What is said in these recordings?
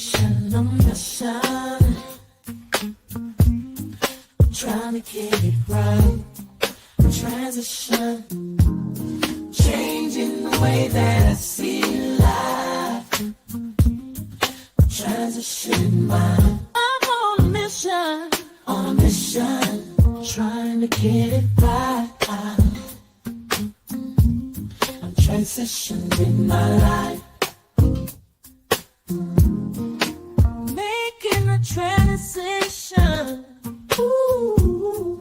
mission, on mission. Trying to get it right. Transition. Changing the way that I see life. Transition mind. I'm on a mission. On a mission. Trying to get it right. I'm transitioning my life. Making a transition. Ooh,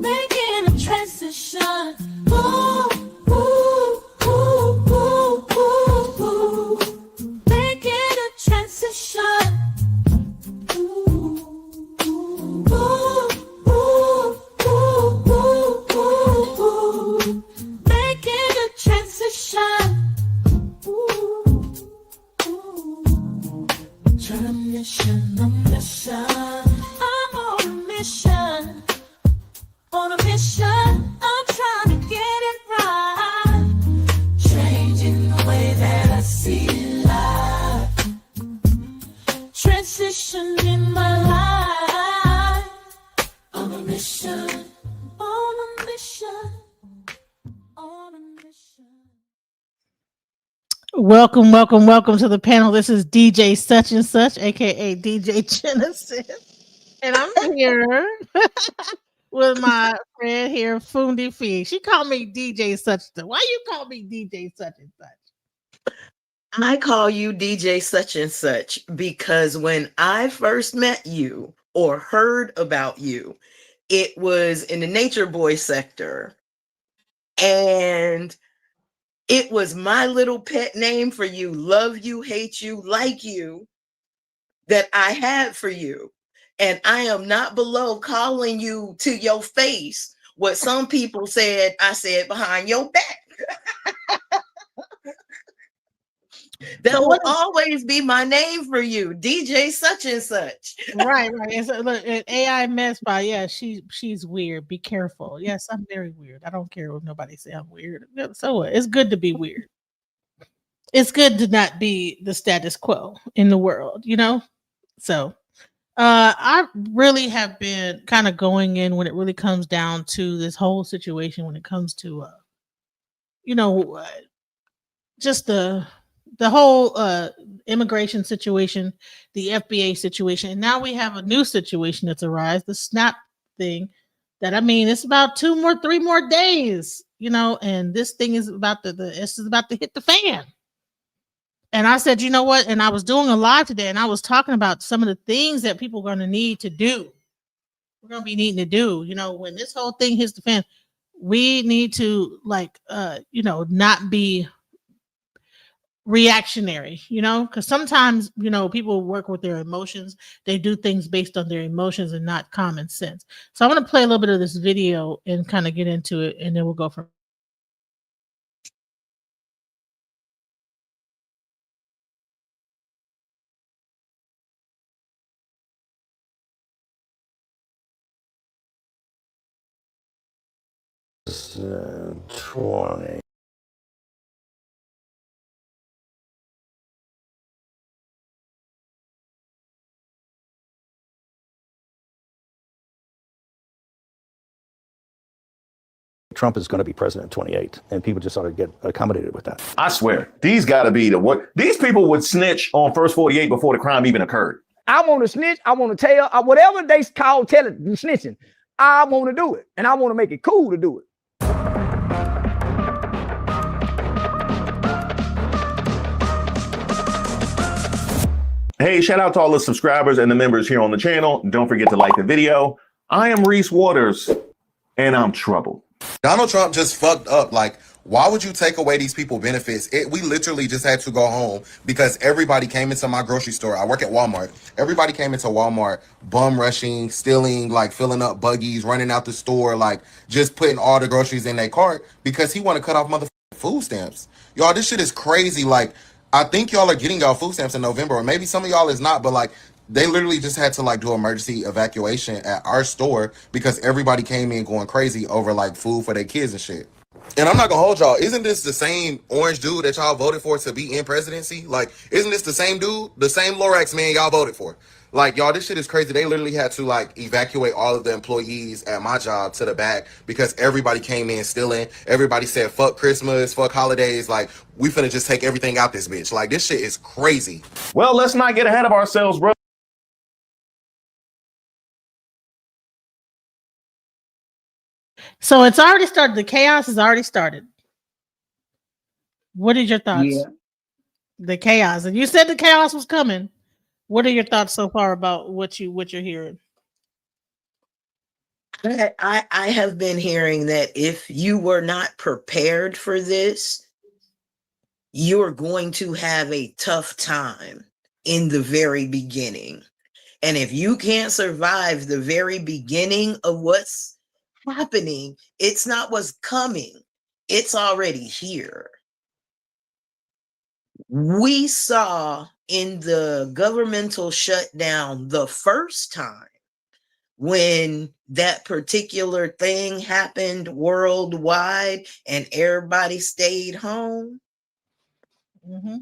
making a transition. Ooh, ooh, ooh, ooh, ooh, ooh. Making a transition. Ooh, ooh, ooh, ooh, ooh, ooh, ooh. Making a transition. Ooh, ooh. Transition, a mission. I'm on a mission. On a mission. I'm trying to get it right. Changing the way that I see life. Transition in my life. On a mission. On a mission. On a mission. Welcome to the panel. This is DJ Such and Such, aka DJ Genesis. And I'm here with my friend here, Fundi Fee. She called me DJ Such. Why you call me DJ Such and Such? I call you DJ Such and Such because when I first met you or heard about you, it was in the Nature Boy sector. And it was my little pet name for you, love you, hate you, like you, that I had for you. And I am not below calling you to your face what some people said I said behind your back. That will always be my name for you, DJ Such and Such. Right. And so, look, an AI mess by she's weird. Be careful. Yes, I'm very weird. I don't care if nobody say I'm weird. So what? It's good to be weird. It's good to not be the status quo in the world, you know? So I really have been kind of going in when it really comes down to this whole situation when it comes to just the whole immigration situation, the FBA situation, and now we have a new situation that's arisen, the SNAP thing. That it's about 3 more days, and this thing is about this is about to hit the fan. And I said, you know what? And I was doing a live today, and I was talking about some of the things that people are going to need to do. We're going to be needing to do, when this whole thing hits the fan. We need to not be reactionary, because sometimes people work with their emotions. They do things based on their emotions and not common sense. So I want to play a little bit of this video and kind of get into it, and then we'll go from Twenty. Trump is going to be president in 28, and people just ought to get accommodated with that. I swear, these got to be these people would snitch on First 48 before the crime even occurred. I want to snitch. I want to tell whatever they call telling snitching. I want to do it, and I want to make it cool to do it. Hey, shout out to all the subscribers and the members here on the channel. Don't forget to like the video. I am Reese Waters, and I'm troubled. Donald Trump just fucked up. Like, why would you take away these people benefits? We literally just had to go home because everybody came into my grocery store. I work at Walmart. Everybody came into Walmart, bum rushing, stealing, like filling up buggies, running out the store, like just putting all the groceries in their cart because he want to cut off motherfucking food stamps. Y'all, this shit is crazy. Like, I think y'all are getting y'all food stamps in November, or maybe some of y'all is not, but like, they literally just had to like do emergency evacuation at our store because everybody came in going crazy over like food for their kids and shit. And I'm not gonna hold y'all. Isn't this the same orange dude that y'all voted for to be in presidency? Like, isn't this the same dude, the same Lorax man y'all voted for? Like, y'all, this shit is crazy. They literally had to like evacuate all of the employees at my job to the back because everybody came in stealing. Everybody said fuck Christmas, fuck holidays. Like, we finna just take everything out this bitch. Like, this shit is crazy. Well, let's not get ahead of ourselves, bro. So it's already started. The chaos has already started. What are your thoughts? Yeah. The chaos, and you said the chaos was coming. What are your thoughts so far about what you're hearing? I have been hearing that if you were not prepared for this, you're going to have a tough time in the very beginning. And if you can't survive the very beginning of what's happening, it's not what's coming, it's already here. We saw in the governmental shutdown the first time when that particular thing happened worldwide and everybody stayed home. Mm-hmm.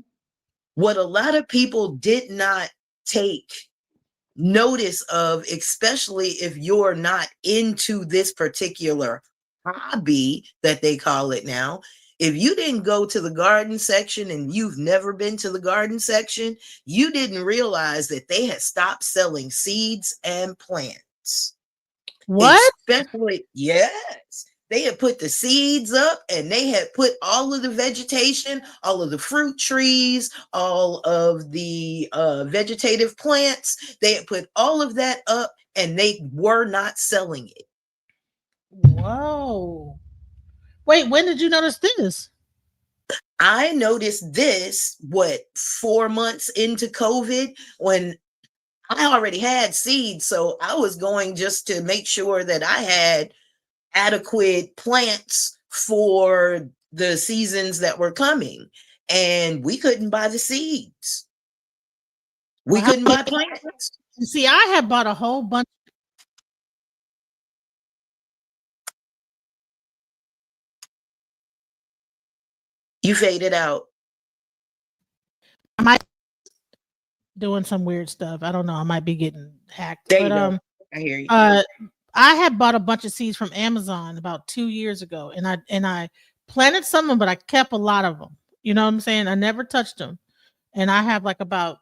What a lot of people did not take notice of, especially if you're not into this particular hobby that they call it now. If you didn't go to the garden section and you've never been to the garden section, you didn't realize that they had stopped selling seeds and plants. What? Especially, yes. They had put the seeds up and they had put all of the vegetation, all of the fruit trees, all of the vegetative plants. They had put all of that up and they were not selling it. Whoa. Wait, when did you notice this? I noticed this, 4 months into COVID, when I already had seeds. So I was going just to make sure that I had adequate plants for the seasons that were coming. And we couldn't buy the seeds. We couldn't buy plants. You see, I had bought a whole bunch. You faded out. I might doing some weird stuff. I don't know. I might be getting hacked. There But you go. I hear you. I had bought a bunch of seeds from Amazon about 2 years ago, and I planted some of them, but I kept a lot of them. You know what I'm saying? I never touched them, and I have like I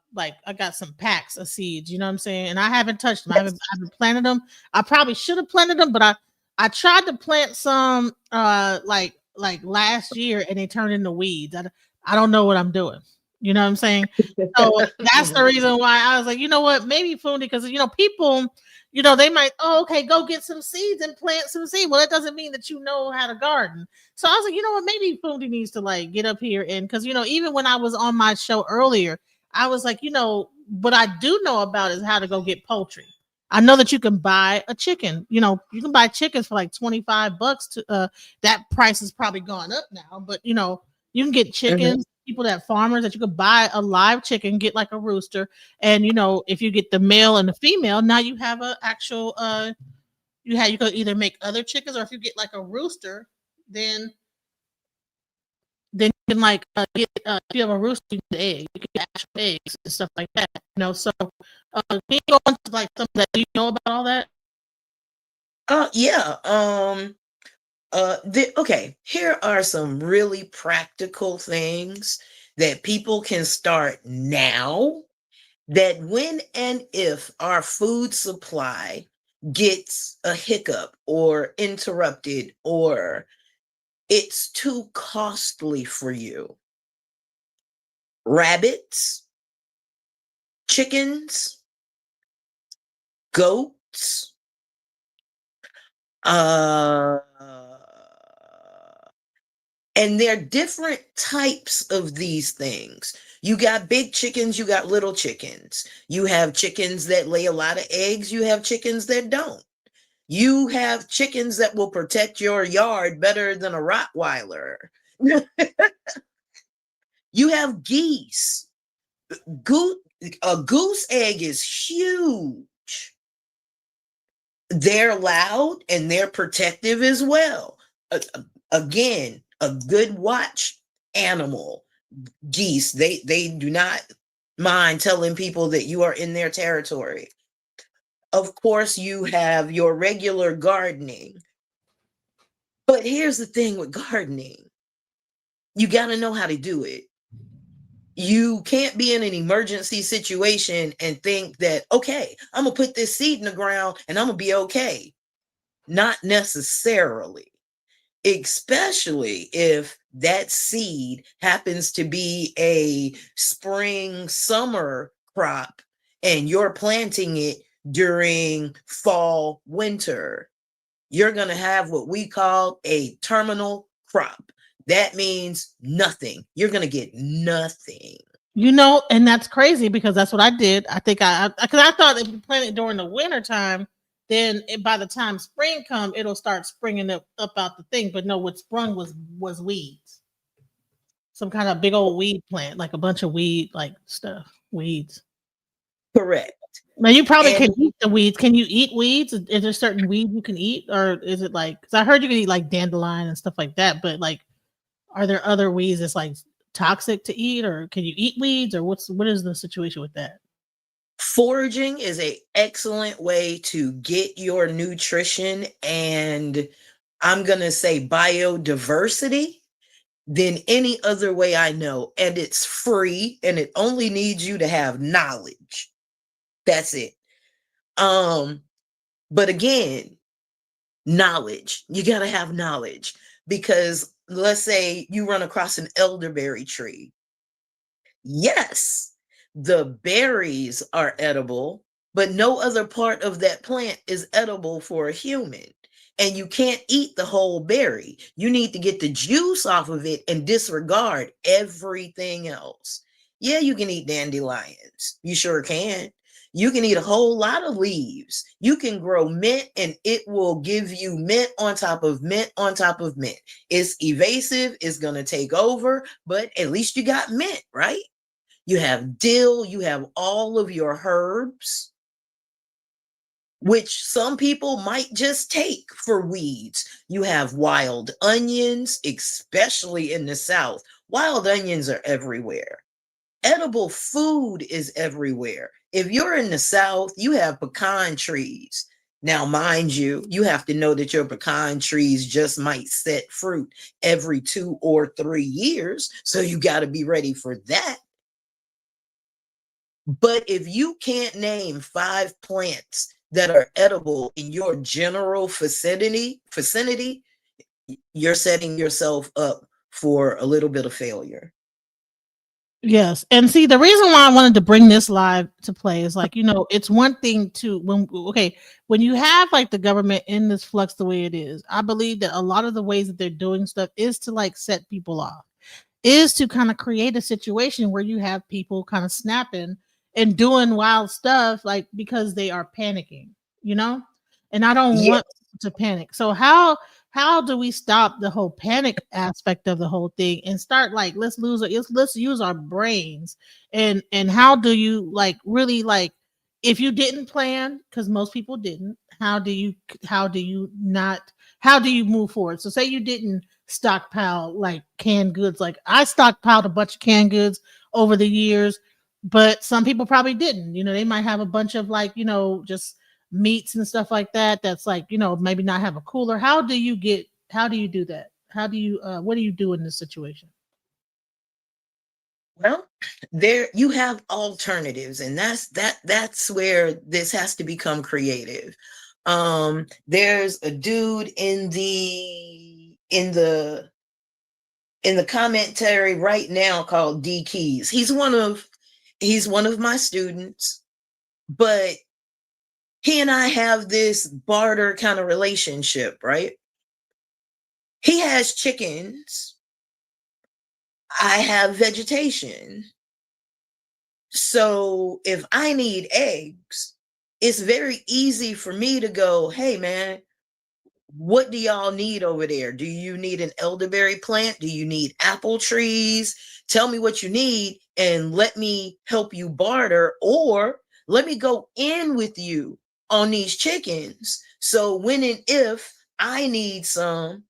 got some packs of seeds. You know what I'm saying? And I haven't touched them. I haven't planted them. I probably should have planted them, but I tried to plant some like last year, and they turned into weeds. I don't know what I'm doing. You know what I'm saying? So that's the reason why I was like, you know what, maybe Fundi, because people, they might, oh, okay, go get some seeds and plant some seeds. Well, that doesn't mean that you know how to garden. So I was like, you know what, maybe Fundi needs to like get up here, and because even when I was on my show earlier, I was like, what I do know about is how to go get poultry. I know that you can buy a chicken. You can buy chickens for like $25. That price has probably gone up now, but you can get chickens. Farmers that you could buy a live chicken, get like a rooster, and if you get the male and the female, now you have an actual you could either make other chickens, or if you get like a rooster, then you can like get if you have a rooster, you get eggs, you get actual eggs and stuff like that. So can you go into like something that you know about all that? Yeah. Okay, here are some really practical things that people can start now, that when and if our food supply gets a hiccup or interrupted, or it's too costly for you. Rabbits, chickens, goats, and there are different types of these things. You got big chickens, you got little chickens. You have chickens that lay a lot of eggs, you have chickens that don't. You have chickens that will protect your yard better than a Rottweiler. You have geese. A goose egg is huge. They're loud and they're protective as well. Again, a good watch animal. Geese, they do not mind telling people that you are in their territory. Of course, you have your regular gardening. But here's the thing with gardening. You got to know how to do it. You can't be in an emergency situation and think that, okay, I'm going to put this seed in the ground and I'm going to be okay. Not necessarily, especially if that seed happens to be a spring, summer crop and you're planting it during fall, winter. You're going to have what we call a terminal crop. That means nothing. You're going to get nothing. You know, and that's crazy because that's what I did. I think because I thought if you plant it during the winter time, then by the time spring come, it'll start springing up out the thing. But no, what sprung was weeds, some kind of big old weed plant, like a bunch of weed like stuff, weeds. Correct. Now you probably And- can eat the weeds. Can you eat weeds? Is there certain weeds you can eat, or is it like? Because I heard you can eat like dandelion and stuff like that. But like, are there other weeds that's like toxic to eat, or can you eat weeds, or what is the situation with that? Foraging is an excellent way to get your nutrition and I'm going to say biodiversity than any other way I know. And it's free and it only needs you to have knowledge. That's it. But again, knowledge. You got to have knowledge because let's say you run across an elderberry tree. Yes, the berries are edible, but no other part of that plant is edible for a human. And you can't eat the whole berry. You need to get the juice off of it and disregard everything else. Yeah, you can eat dandelions. You sure can. You can eat a whole lot of leaves. You can grow mint and it will give you mint on top of mint on top of mint. It's evasive, it's going to take over, but at least you got mint, right? You have dill, you have all of your herbs, which some people might just take for weeds. You have wild onions, especially in the South. Wild onions are everywhere. Edible food is everywhere. If you're in the South, you have pecan trees. Now, mind you, you have to know that your pecan trees just might set fruit every 2 or 3 years. So you got to be ready for that. But if you can't name 5 plants that are edible in your general vicinity, you're setting yourself up for a little bit of failure. Yes. And see, the reason why I wanted to bring this live to play is like, you know, it's one thing to when you have like the government in this flux the way it is, I believe that a lot of the ways that they're doing stuff is to like set people off, is to kind of create a situation where you have people kind of snapping and doing wild stuff like because they are panicking, you know? And I don't Yeah. want to panic. So how do we stop the whole panic aspect of the whole thing and start like let's use our brains and how do you like really like if you didn't plan because most people didn't how do you move forward? So say you didn't stockpile like canned goods. Like I stockpiled a bunch of canned goods over the years, but some people probably didn't. You know, they might have a bunch of like, you know, just meats and stuff like that. That's like, you know, maybe not have a cooler. How do you do that? How do you what do you do in this situation? Well, there you have alternatives, and that's where this has to become creative. There's a dude in the commentary right now called D Keys. He's one of my students, but he and I have this barter kind of relationship, right? He has chickens. I have vegetation. So if I need eggs, it's very easy for me to go, hey man, what do y'all need over there? Do you need an elderberry plant? Do you need apple trees? Tell me what you need and let me help you barter, or let me go in with you on these chickens. So when and if I need some,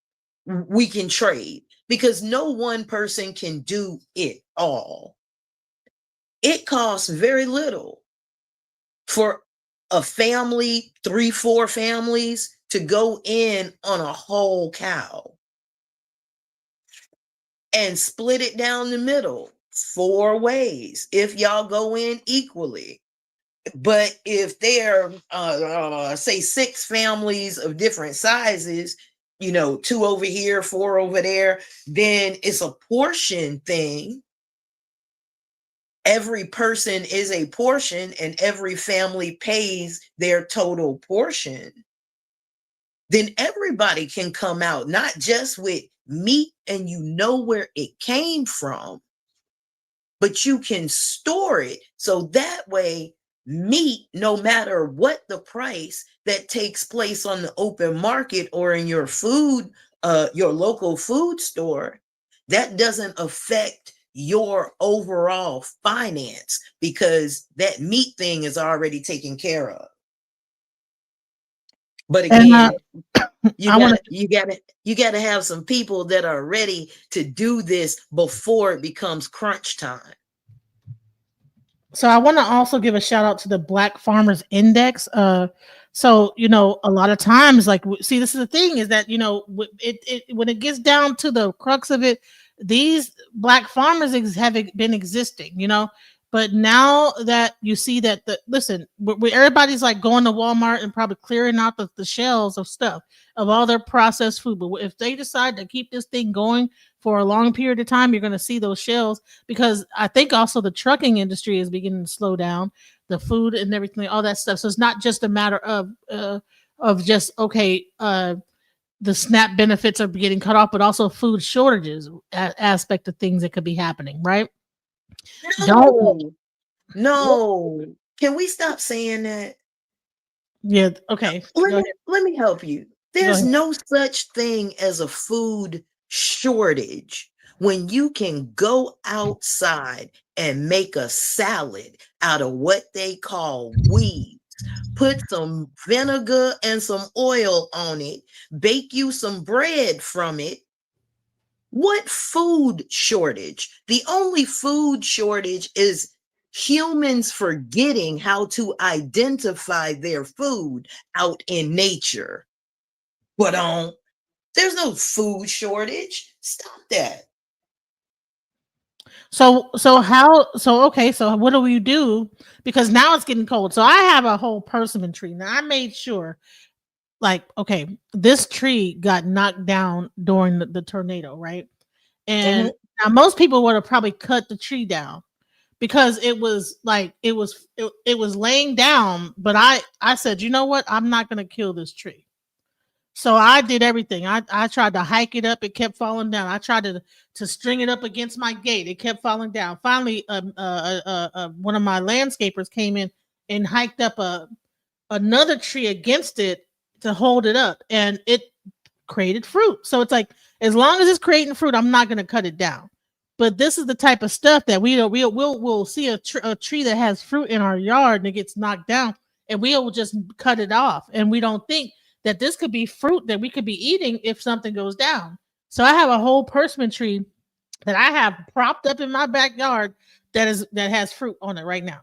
we can trade, because no one person can do it all. It costs very little for a family, 3-4 families, to go in on a whole cow and split it down the middle 4 ways if y'all go in equally. But if there are say 6 families of different sizes, 2 over here, 4 over there, then it's a portion thing. Every person is a portion and every family pays their total portion. Then everybody can come out, not just with meat and where it came from, but you can store it. So that way, meat, no matter what the price that takes place on the open market or in your your local food store, that doesn't affect your overall finance, because that meat thing is already taken care of. But again, you gotta have some people that are ready to do this before it becomes crunch time. So I want to also give a shout out to the Black Farmers Index. So a lot of times, like, see, this is the thing, is that when it gets down to the crux of it, these Black farmers have been existing, but now that you see that everybody's like going to Walmart and probably clearing out the shelves of stuff, of all their processed food. But if they decide to keep this thing going for a long period of time, you're going to see those shelves, because I think also the trucking industry is beginning to slow down, the food and everything, all that stuff. So it's not just a matter of just, the SNAP benefits are getting cut off, but also food shortages aspect of things that could be happening, right? No. Can we stop saying that? Yeah. Okay. Let me help you. There's no such thing as a food shortage when you can go outside and make a salad out of what they call weeds. Put some vinegar and some oil on it, bake you some bread from it. What food shortage? The only food shortage is humans forgetting how to identify their food out in nature. But there's no food shortage. Stop that. So what do we do? Because now it's getting cold. So I have a whole persimmon tree. Now I made sure, like, okay, this tree got knocked down during the tornado, right? And now most people would have probably cut the tree down, because it was laying down. But I said, you know what? I'm not going to kill this tree. So I did everything. I tried to hike it up. It kept falling down. I tried to string it up against my gate. It kept falling down. Finally, one of my landscapers came in and hiked up another tree against it to hold it up, and it created fruit. So it's like, as long as it's creating fruit, I'm not going to cut it down. But this is the type of stuff that we'll see a tree that has fruit in our yard and it gets knocked down, and we'll just cut it off, and we don't think that this could be fruit that we could be eating if something goes down. So I have a whole persimmon tree that I have propped up in my backyard that has fruit on it right now.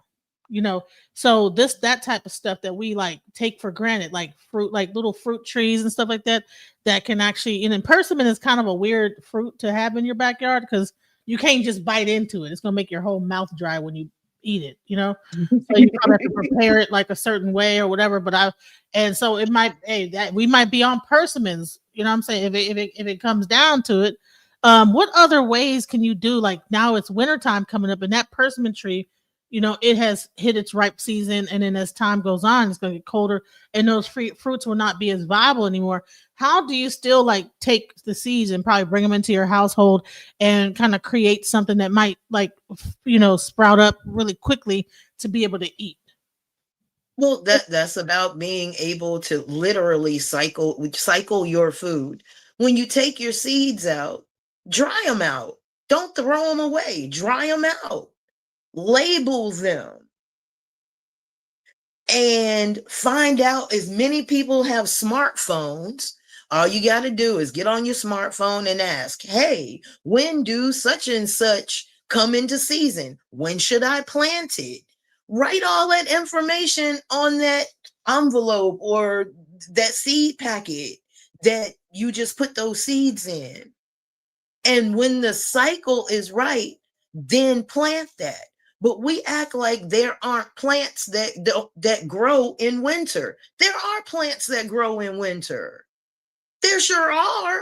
So that type of stuff that we like take for granted, like fruit, like little fruit trees and stuff like that can actually, and persimmon is kind of a weird fruit to have in your backyard, because you can't just bite into it. It's gonna make your whole mouth dry when you eat it, so you probably have to prepare it like a certain way or whatever. So it might, that we might be on persimmons, what I'm saying, if it comes down to it. What other ways can you do? Like, now it's wintertime coming up, and that persimmon tree, it has hit its ripe season, and then as time goes on, it's going to get colder, and those fruits will not be as viable anymore. How do you still like take the seeds and probably bring them into your household and kind of create something that might sprout up really quickly to be able to eat? Well, that's about being able to literally cycle your food. When you take your seeds out, dry them out. Don't throw them away. Dry them out. Label them. And find out, as many people have smartphones, All you got to do is get on your smartphone and ask, hey, when do such and such come into season? When should I plant it? Write all that information on that envelope or that seed packet that you just put those seeds in. And when the cycle is right, then plant that. But we act like there aren't plants that grow in winter. There are plants that grow in winter. There sure are.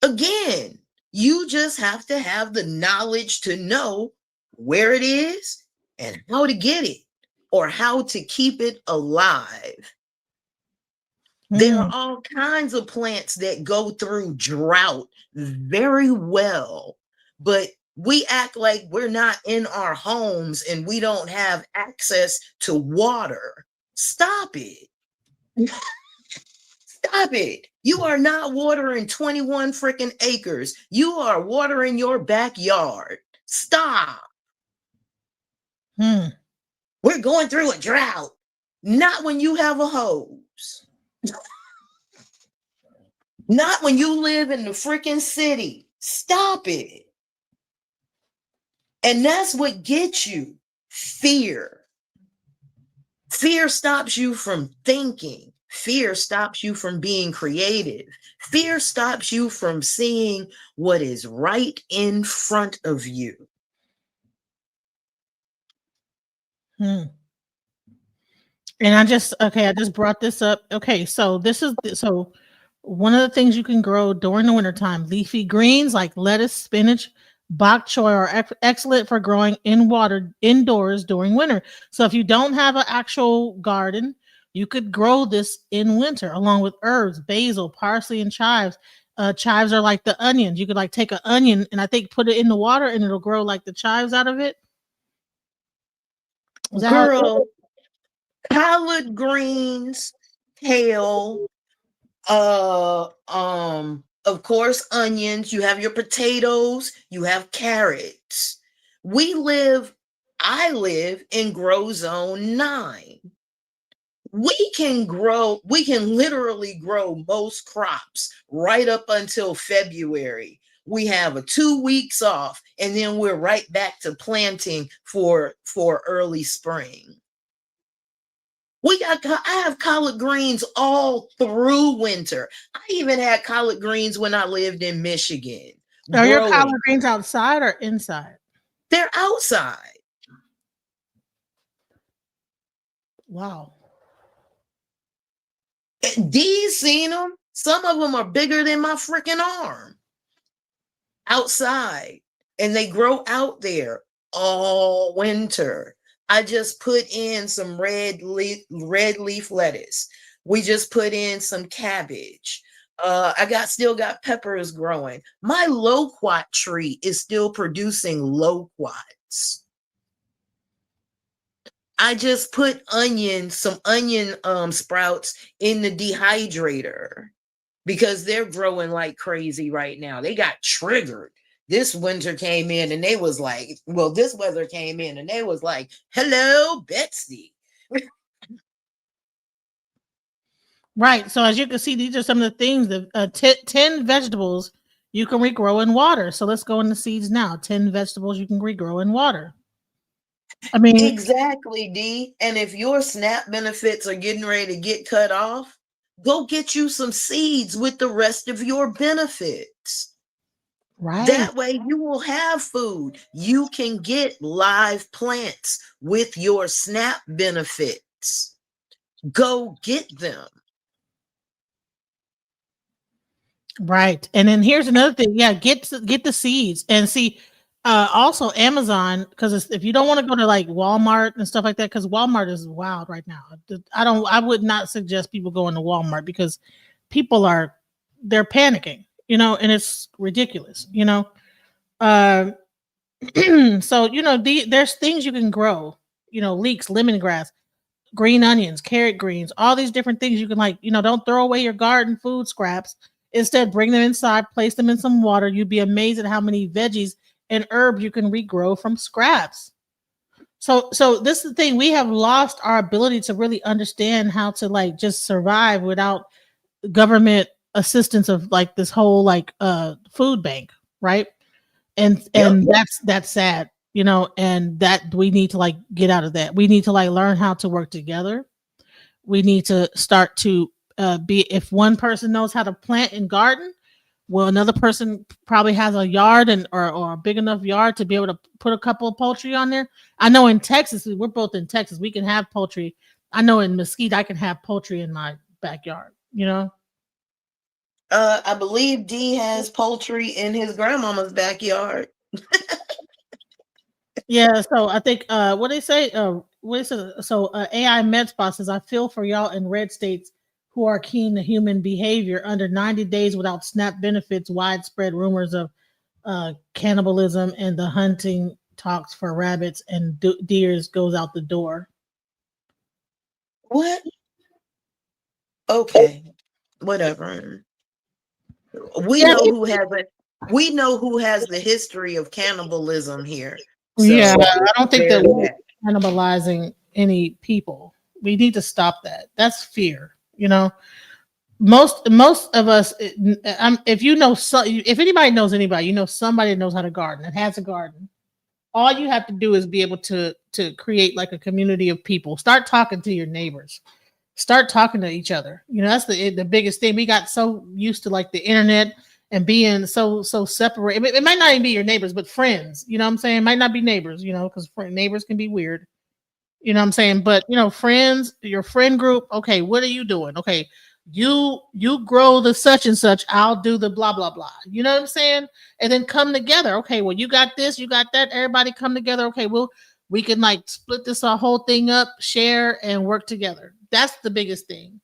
Again, you just have to have the knowledge to know where it is and how to get it or how to keep it alive. There are all kinds of plants that go through drought very well, but we act like we're not in our homes and we don't have access to water. Stop it. Stop it. You are not watering 21 freaking acres. You are watering your backyard. Stop. We're going through a drought. Not when you have a hose. Not when you live in the freaking city. Stop it. And that's what gets you. Fear. Fear stops you from thinking. Fear stops you from being creative. Fear stops you from seeing what is right in front of you. And I just brought this up. Okay, so one of the things you can grow during the wintertime, leafy greens like lettuce, spinach, bok choy are excellent for growing in water indoors during winter. So if you don't have an actual garden, you could grow this in winter along with herbs, basil, parsley, and chives. Chives are like the onions. You could like take an onion and I think put it in the water and it'll grow like the chives out of it. Girl, collard greens, kale, of course, onions. You have your potatoes, you have carrots. I live in grow zone 9. We can literally grow most crops right up until February. We have 2 weeks off and then we're right back to planting for early spring. I have collard greens all through winter. I even had collard greens when I lived in Michigan. Are your collard greens outside or inside? They're outside. Wow. Dee's seen them. Some of them are bigger than my freaking arm. Outside. And they grow out there all winter. I just put in some red leaf lettuce. We just put in some cabbage. I still got peppers growing. My loquat tree is still producing loquats. I just put some onion sprouts in the dehydrator because they're growing like crazy right now. They got triggered. This winter came in and they was like, this weather came in and they was like, hello, Betsy. Right. So as you can see, these are some of the things that 10 vegetables you can regrow in water. So let's go into seeds now. 10 vegetables you can regrow in water. I mean, exactly, D. And if your SNAP benefits are getting ready to get cut off, go get you some seeds with the rest of your benefits. Right. That way you will have food. You can get live plants with your SNAP benefits. Go get them. Right. And then here's another thing. Yeah, get the seeds and see. Also Amazon, because if you don't want to go to like Walmart and stuff like that, because Walmart is wild right now. I would not suggest people going to Walmart because they're panicking, and it's ridiculous, so there's things you can grow, leeks, lemongrass, green onions, carrot greens, all these different things you can don't throw away your garden food scraps. Instead, bring them inside, place them in some water. You'd be amazed at how many veggies and herbs you can regrow from scraps. So this is the thing. We have lost our ability to really understand how to just survive without government assistance of like this whole like food bank, right? And that's sad, you know, and that we need to like get out of that. We need to like learn how to work together. We need to start to be, if one person knows how to plant and garden, well, another person probably has a yard or a big enough yard to be able to put a couple of poultry on there. I know in Texas, we're both in Texas, we can have poultry. I know in Mesquite, I can have poultry in my backyard, you know? I believe D has poultry in his grandmama's backyard. Yeah, so I think what they say, AI MedSpot says, I feel for y'all in red states who are keen to human behavior. Under 90 days without SNAP benefits, widespread rumors of cannibalism and the hunting talks for rabbits and deers goes out the door. What? Okay, whatever. We know who has it. We know who has the history of cannibalism here. So Yeah, I don't think that there's we're cannibalizing any people. We need to stop that. That's fear, you know. Most of us, if you know, if anybody knows anybody, you know somebody that knows how to garden and has a garden. All you have to do is be able to create like a community of people. Start talking to your neighbors. Start talking to each other. You know, that's the biggest thing. We got so used to like the internet and being so separate. It might not even be your neighbors, but friends. You know what I'm saying? It might not be neighbors, you know, because neighbors can be weird. You know what I'm saying? But you know, friends, your friend group, okay, what are you doing? Okay, you grow the such and such, I'll do the blah blah blah. You know what I'm saying? And then come together. Okay, well, you got this, you got that, everybody come together. Okay, well, we can like split this whole thing up, share, and work together. That's the biggest thing.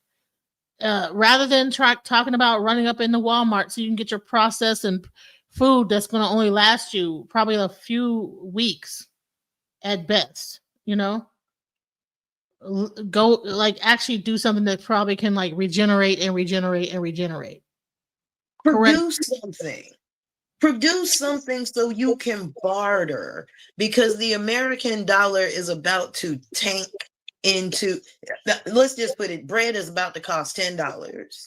Rather than talking about running up into Walmart so you can get your processed and food that's going to only last you probably a few weeks at best, you know, go like actually do something that probably can like regenerate and regenerate and regenerate. produce something. Produce something so you can barter, because the American dollar is about to tank into, let's just put it, bread is about to cost $10. $10.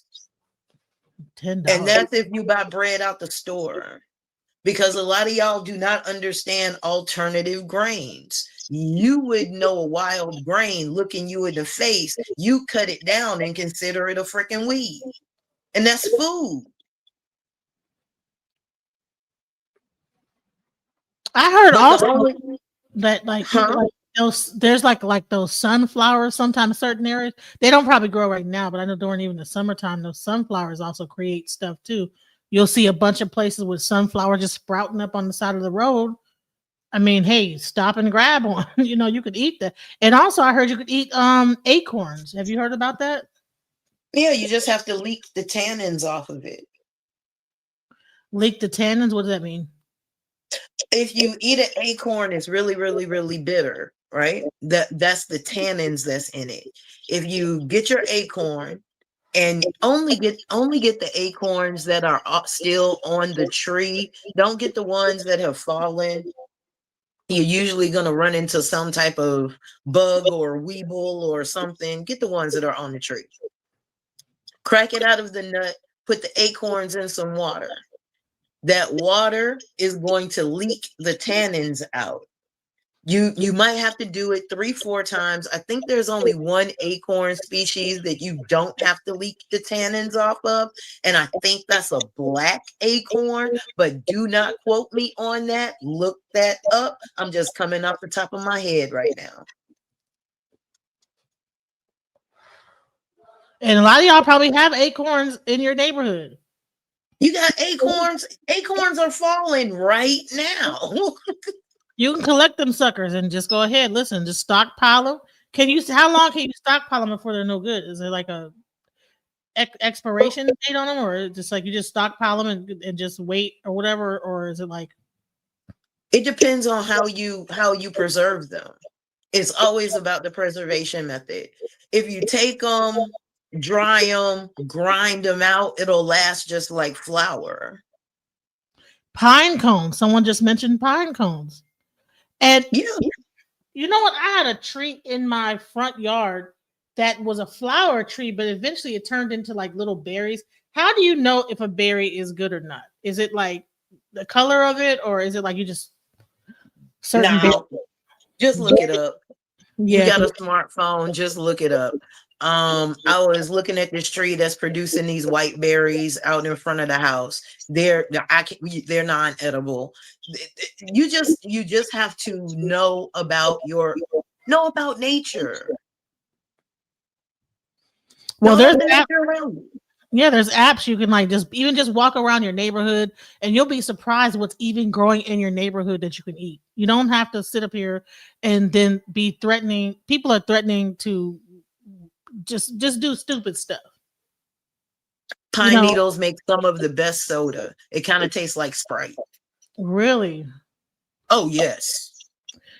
And that's if you buy bread out the store, because a lot of y'all do not understand alternative grains. You would know a wild grain looking you in the face, you cut it down and consider it a freaking weed. And that's food. I heard But also that like, Huh? like those there's like those sunflowers sometimes certain areas they don't probably grow right now, but I know during even the summertime those sunflowers also create stuff too. You'll see a bunch of places with sunflower just sprouting up on the side of the road. I mean, hey, stop and grab one. You know, you could eat that. And also I heard you could eat acorns. Have you heard about that? Yeah, you just have to leak the tannins off of it. Leak the tannins, what does that mean? If you eat an acorn, it's really, really, really bitter, right? That's the tannins that's in it. If you get your acorn and only get the acorns that are still on the tree, don't get the ones that have fallen. You're usually going to run into some type of bug or weevil or something. Get the ones that are on the tree. Crack it out of the nut, put the acorns in some water. That water is going to leak the tannins out. You might have to do it 3-4 times. I think there's only one acorn species that you don't have to leak the tannins off of, and I think that's a black acorn, but do not quote me on that. Look that up. I'm just coming off the top of my head right now. And a lot of y'all probably have acorns in your neighborhood. You got acorns. Acorns are falling right now. You can collect them suckers and just go ahead. Listen, just stockpile them. How long can you stockpile them before they're no good? Is there like a expiration date on them, or just like you just stockpile them and just wait or whatever? Or is it like? It depends on how you preserve them. It's always about the preservation method. If you take them, dry them, grind them out, it'll last just like flour. Pine cones. Someone just mentioned pine cones. And Yeah. you know what? I had a tree in my front yard that was a flower tree, but eventually it turned into like little berries. How do you know if a berry is good or not? Is it like the color of it, or is it like you just certain berries? Now, just look it up. You Yeah, got a smartphone, just look it up. I was looking at this tree that's producing these white berries out in front of the house. They're non-edible. You just have to know about nature. well, Know about the nature around you. there's apps you can like just walk around your neighborhood, and you'll be surprised what's even growing in your neighborhood that you can eat. You don't have to sit up here and then be threatening. People are threatening to just do stupid stuff. Pine needles make some of the best soda. It kind of tastes like Sprite. Really? Oh yes.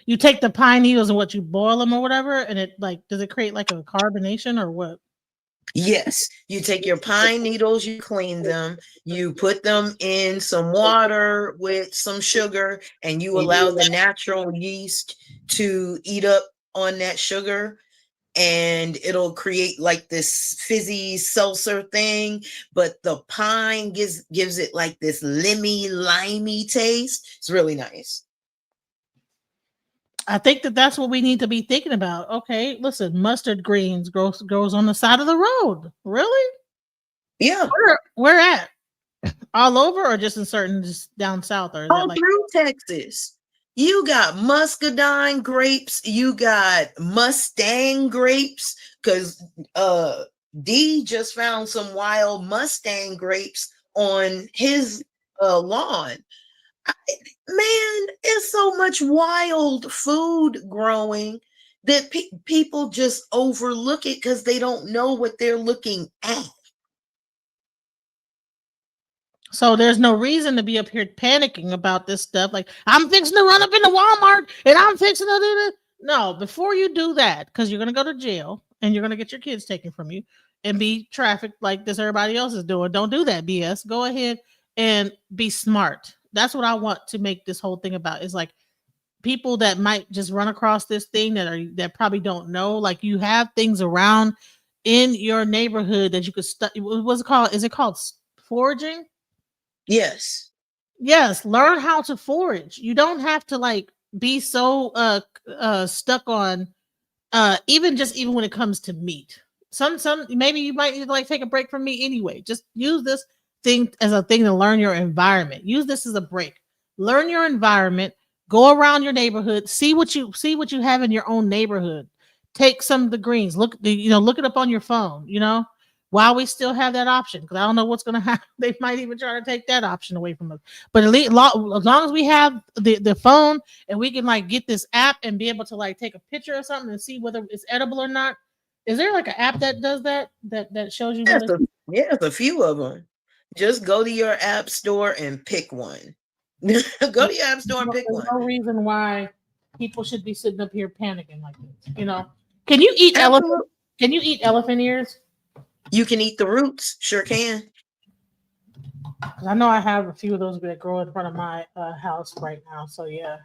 You take the pine needles and what you boil them or whatever, and it like does it create like a carbonation or what? Yes, you take your pine needles, you clean them, you put them in some water with some sugar, and you allow the natural yeast to eat up on that sugar, and it'll create like this fizzy seltzer thing. But the pine gives it like this limey taste. It's really nice. I think that's what we need to be thinking about. Okay, listen, mustard greens grows on the side of the road. Really? Yeah. Where at? All over, or just in certain, just down south, or is All that like through Texas. You got muscadine grapes, you got Mustang grapes, because D just found some wild Mustang grapes on his lawn. Man, it's so much wild food growing that people just overlook it because they don't know what they're looking at. So there's no reason to be up here panicking about this stuff. Like, I'm fixing to run up into Walmart and I'm fixing to do this. No, before you do that, because you're going to go to jail and you're going to get your kids taken from you and be trafficked like this everybody else is doing. Don't do that BS. Go ahead and be smart. That's what I want to make this whole thing about, is like people that might just run across this thing that probably don't know. Like, you have things around in your neighborhood that you could what's it called? Is it called foraging? Yes. Yes, learn how to forage. You don't have to like be so stuck on even when it comes to meat. Some maybe you might need to like take a break from meat anyway. Just use this thing as a thing to learn your environment. Use this as a break. Learn your environment, go around your neighborhood, see what you have in your own neighborhood. Take some of the greens. Look it up on your phone, while we still have that option, because I don't know what's going to happen. They might even try to take that option away from us. But at least, as long as we have the phone and we can like get this app and be able to like take a picture or something and see whether it's edible or not. Is there like an app that does that shows you? Yes, a few of them. Just go to your app store and pick one. Go to your app store and pick one. There's no reason why people should be sitting up here panicking like this. Can you eat elephant? Can you eat elephant ears? You can eat the roots. Sure can. I know I have a few of those that grow in front of my house right now. So yeah,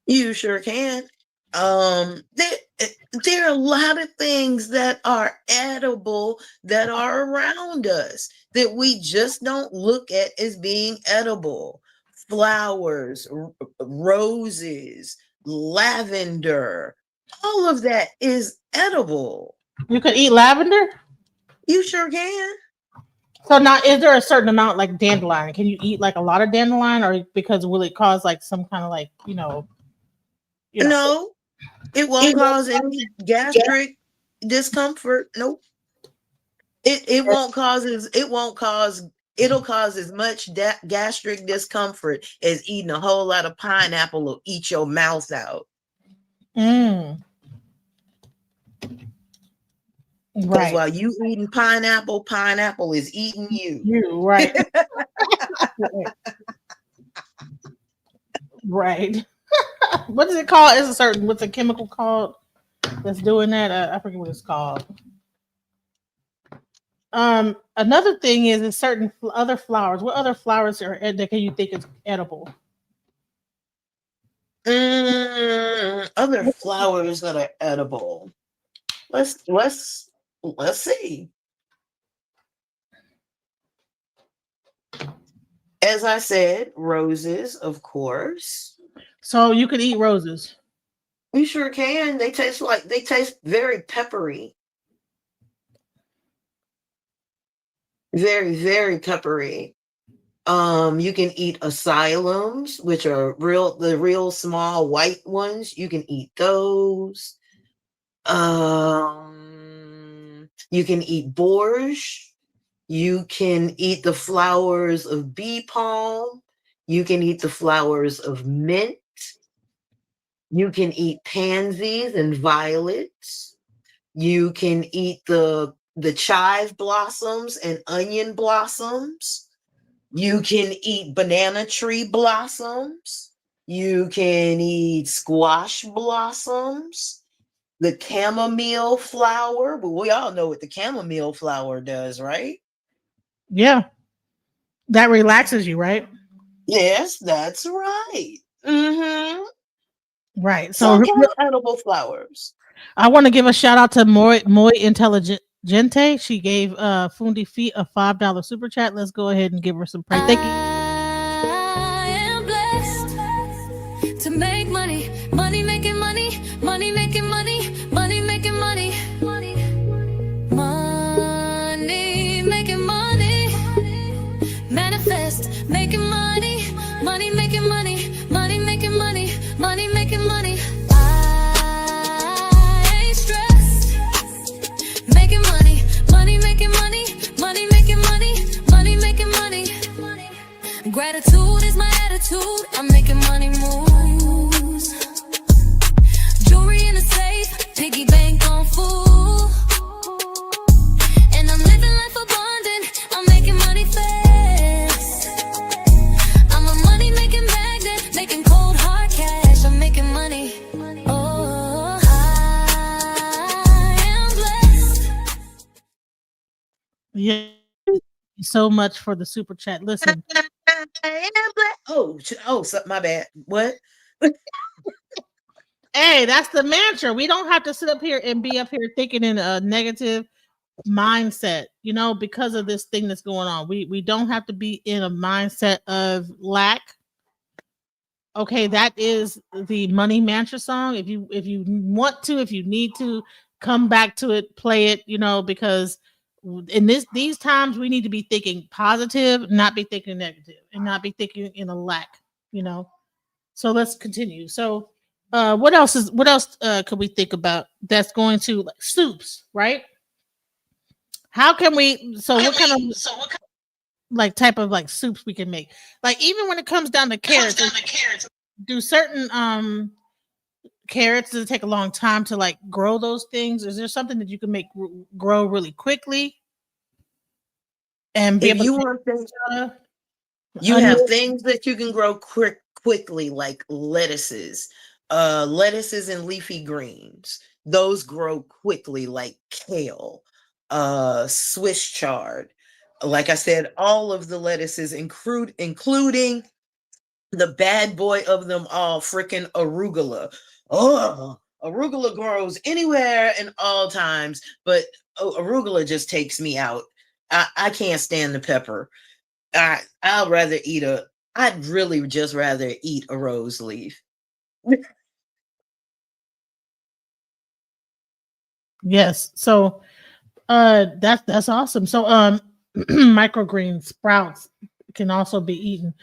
you sure can. There are a lot of things that are edible that are around us that we just don't look at as being edible. Flowers, roses, lavender, all of that is edible. You could eat lavender? You sure can. So now, is there a certain amount like dandelion? Can you eat like a lot of dandelion, or because will it cause like some kind of like No, it won't cause any gastric discomfort. Nope. It'll cause as much gastric discomfort as eating a whole lot of pineapple will eat your mouth out. Right. While you eating pineapple is eating you. You right. Right. What is it called? What's the chemical called that's doing that? I forget what it's called. Another thing is certain other flowers. What other flowers that can you think is edible? Other flowers that are edible. Let's see. As I said, roses, of course. So you could eat roses. You sure can. They taste very peppery. Very, very peppery. You can eat asylums, which are the real small white ones. You can eat those. You can eat borscht. You can eat the flowers of bee balm. You can eat the flowers of mint. You can eat pansies and violets. You can eat the chive blossoms and onion blossoms. You can eat banana tree blossoms. You can eat squash blossoms. The chamomile flower. Well, we all know what the chamomile flower does, right? Yeah. That relaxes you, right? Yes, that's right. Mm-hmm. Right. So So kind of edible flowers. I want to give a shout out to Muy Intelligente. She gave Fundi Feet a $5 super chat. Let's go ahead and give her some praise. Thank you. I am blessed to make money, money making money, money making money, money making money, money making money, manifest making money, money making money, money making money, money making money. I ain't stressed, making money, money making money, money making money, money making money. Gratitude is my attitude. I'm making money moves. Jewelry in the safe, piggy bank on full. And I'm living life abundant. I'm making money fast. I'm a money making magnet, making cold hard cash. I'm making money. Oh, I am blessed. Yeah. So much for the super chat. Listen. Oh, my bad. What? Hey, that's the mantra. We don't have to sit up here and be up here thinking in a negative mindset, because of this thing that's going on. We don't have to be in a mindset of lack. Okay, that is the money mantra song. If you want to, if you need to, come back to it, play it, because in these times we need to be thinking positive, not be thinking negative, and not be thinking in a lack, So let's continue. So what else could we think about that's going to, like, soups, right? How can we what kind of like type of like soups we can make? Like, even when it comes down to carrots, do certain carrots, does it take a long time to like grow those things? Is there something that you can make grow really quickly? And be If able you to want things, you have things that you can grow quickly, like lettuces and leafy greens. Those grow quickly, like kale, Swiss chard. Like I said, all of the lettuces, including the bad boy of them all, freaking arugula. Oh, arugula grows anywhere and all times, but arugula just takes me out. I can't stand the pepper. I'd really just rather eat a rose leaf. Yes. So that's awesome. So microgreen sprouts can also be eaten.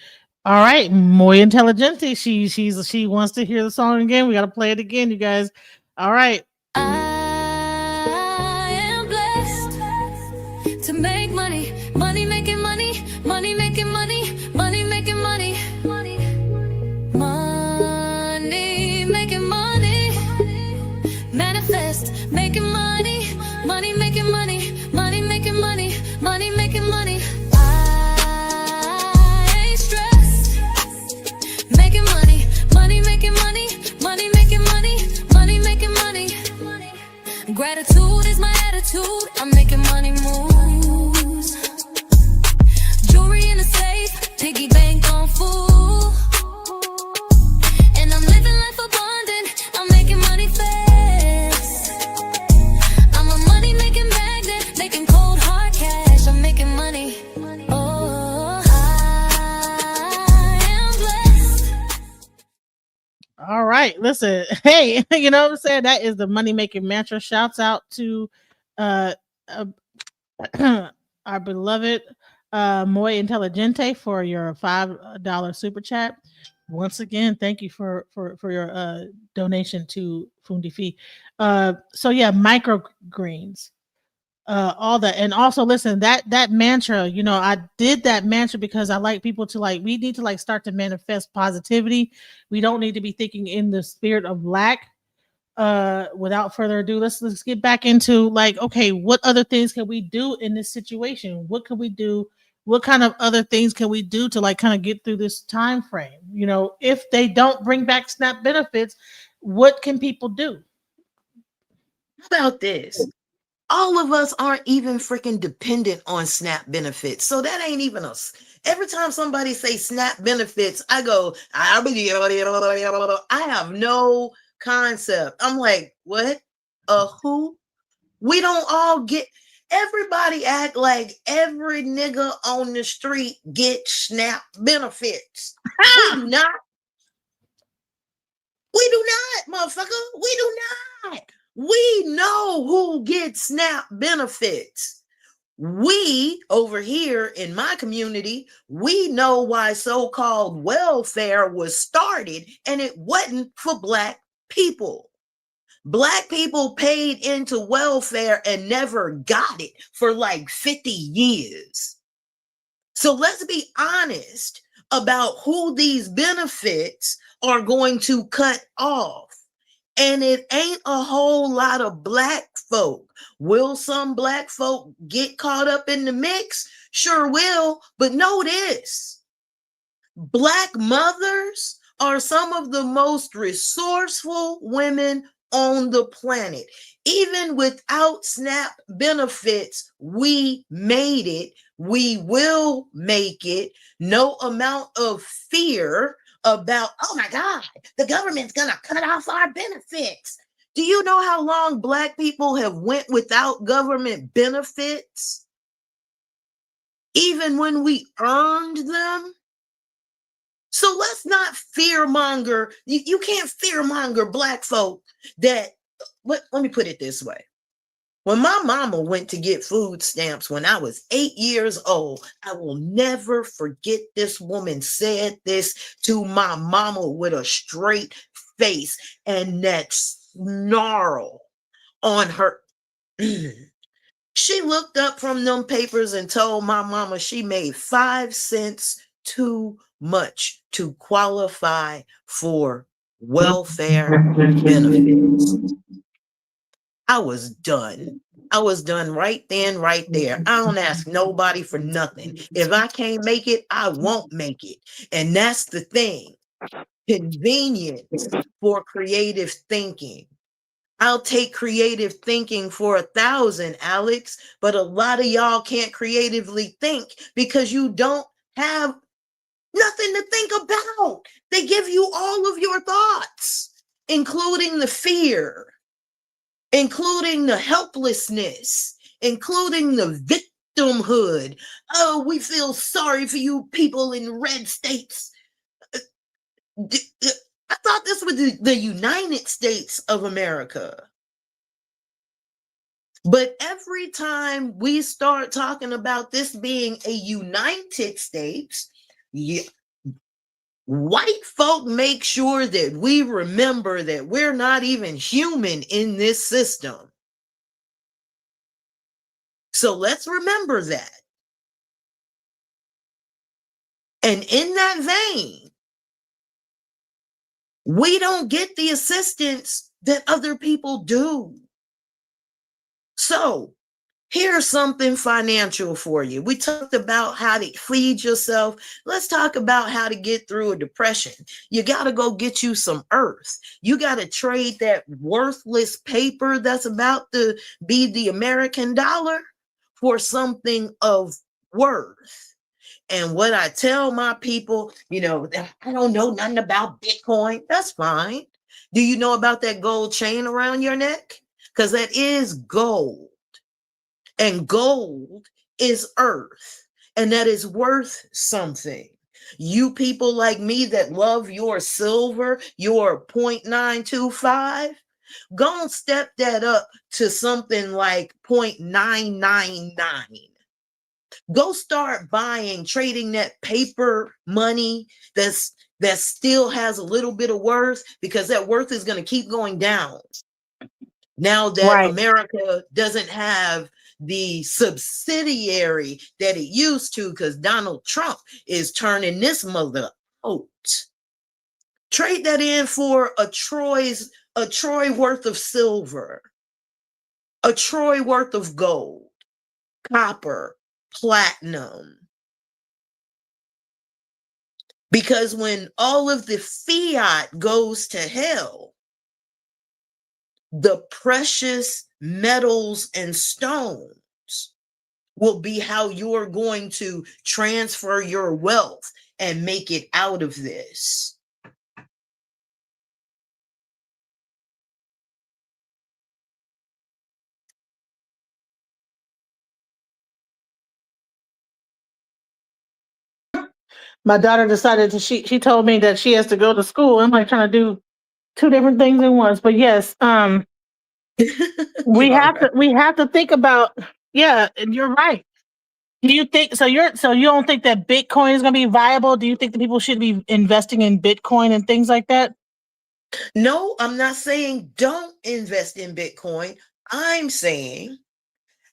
All right, Muy Intelligente. She wants to hear the song again. We got to play it again, you guys. All right. I am blessed to make money, money making money, money making money, money making money, money making money, manifest making money, money making money, money making money, money making money. I ain't stressed, making money, money making money, money making money, money making money. Gratitude is my attitude. I'm making money moves. Jewelry in the safe, piggy bank on full. And I'm living life abundant. I'm making money fast. right. Listen, hey, you know what I'm saying? That is the money making mantra. Shouts out to uh, uh our beloved Moy Intelligente for your $5 super chat. Once again, thank you for your donation to Fundi Fee. So yeah, microgreens, all that, and also listen, that mantra, you know, I did that mantra because I like people to like, we need to like start to manifest positivity. We don't need to be thinking in the spirit of lack. Without further ado, let's get back into like, okay, what other things can we do in this situation? What can we do? What kind of other things can we do to like kind of get through this time frame? You know, if they don't bring back SNAP benefits, what can people do? How about this? All of us aren't even freaking dependent on SNAP benefits. So that ain't even us. Every time somebody say SNAP benefits, I go, I have no concept. I'm like, what? Who? We don't all get, everybody act like every nigga on the street gets SNAP benefits. We do not. We do not, motherfucker. We do not. We know who gets SNAP benefits. We over here in my community, we know why so-called welfare was started, and it wasn't for Black people. Black people paid into welfare and never got it for like 50 years. So let's be honest about who these benefits are going to cut off. And it ain't a whole lot of Black folk. Will some Black folk get caught up in the mix? Sure will, but know this. Black mothers are some of the most resourceful women on the planet. Even without SNAP benefits, we made it. We will make it. No amount of fear about, oh my God, the government's gonna cut off our benefits. Do you know how long Black people have went without government benefits? Even when we earned them? So let's not fearmonger. You can't fearmonger Black folk that, let me put it this way. When my mama went to get food stamps when I was 8 years old, I will never forget this woman said this to my mama with a straight face and that snarl on her. She looked up from them papers and told my mama she made 5 cents too much to qualify for welfare benefits. I was done. I was done right then, right there. I don't ask nobody for nothing. If I can't make it, I won't make it. And that's the thing. Convenience for creative thinking. I'll take creative thinking for 1,000, Alex, but a lot of y'all can't creatively think because you don't have nothing to think about. They give you all of your thoughts, including the fear, including the helplessness, including the victimhood. Oh, we feel sorry for you people in red states. I thought this was the United States of America. But every time we start talking about this being a United States, white folk make sure that we remember that we're not even human in this system. So let's remember that. And in that vein, we don't get the assistance that other people do. So here's something financial for you. We talked about how to feed yourself. Let's talk about how to get through a depression. You got to go get you some earth. You got to trade that worthless paper that's about to be the American dollar for something of worth. And what I tell my people, you know, I don't know nothing about Bitcoin. That's fine. Do you know about that gold chain around your neck? Because that is gold. And gold is earth, and that is worth something. You people like me that love your silver, your 0.925, go and step that up to something like 0.999. Go start buying, trading that paper money that still has a little bit of worth, because that worth is going to keep going down. Now that Right. America doesn't have the subsidiary that it used to, because Donald Trump is turning this mother out. Trade that in for a Troy worth of silver, a Troy worth of gold, copper, platinum. Because when all of the fiat goes to hell, the precious metals and stones will be how you're going to transfer your wealth and make it out of this. My daughter decided to she told me that she has to go to school. I'm like trying to do two different things at once. But yes, we have to think about, yeah, and you're right. Do you think so you don't think that Bitcoin is gonna be viable? Do you think that people should be investing in Bitcoin and things like that? No, I'm not saying don't invest in Bitcoin. I'm saying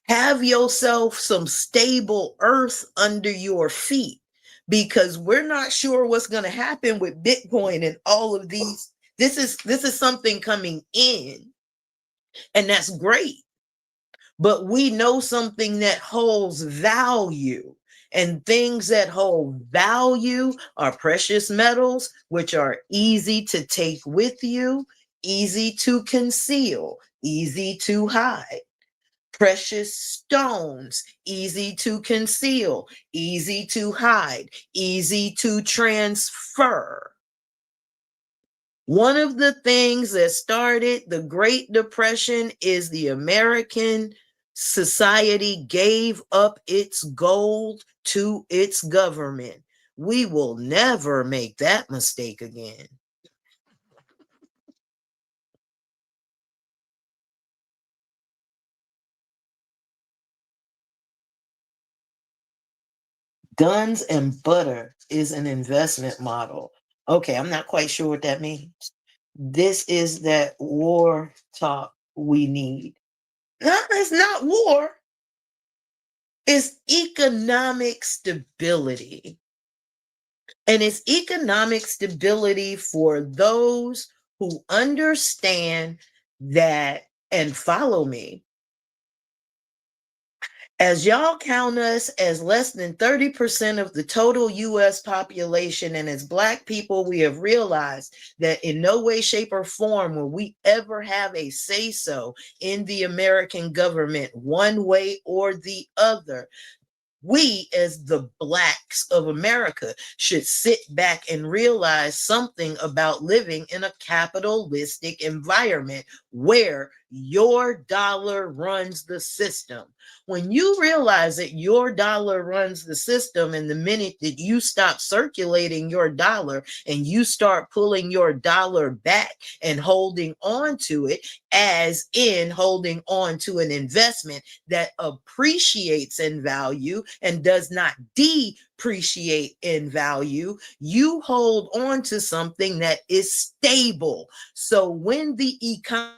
have yourself some stable earth under your feet, because we're not sure what's going to happen with Bitcoin and all of these. This is something coming in, and that's great. But we know something that holds value, and things that hold value are precious metals, which are easy to take with you, easy to conceal, easy to hide. Precious stones, easy to conceal, easy to hide, easy to transfer. One of the things that started the Great Depression is the American society gave up its gold to its government. We will never make that mistake again. Guns and butter is an investment model. Okay, I'm not quite sure what that means. This is that war talk we need. No, it's not war. It's economic stability. And it's economic stability for those who understand that and follow me. As y'all count us as less than 30% of the total US population, and as Black people, we have realized that in no way, shape, or form will we ever have a say-so in the American government, one way or the other. We, as the Blacks of America, should sit back and realize something about living in a capitalistic environment where your dollar runs the system. When you realize that your dollar runs the system, and the minute that you stop circulating your dollar and you start pulling your dollar back and holding on to it, as in holding on to an investment that appreciates in value and does not depreciate in value, you hold on to something that is stable. So when the economy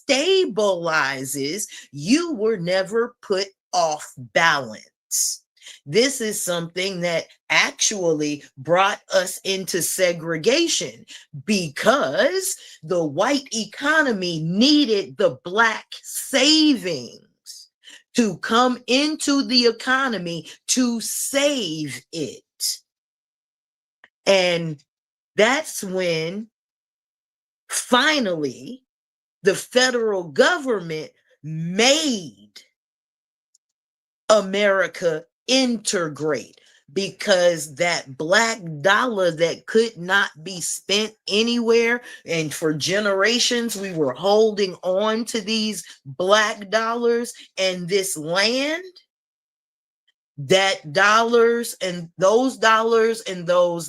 stabilizes, you were never put off balance. This is something that actually brought us into segregation, because the white economy needed the Black savings to come into the economy to save it. And that's when finally the federal government made America integrate, because that Black dollar that could not be spent anywhere, and for generations we were holding on to these Black dollars and this land, that dollars and those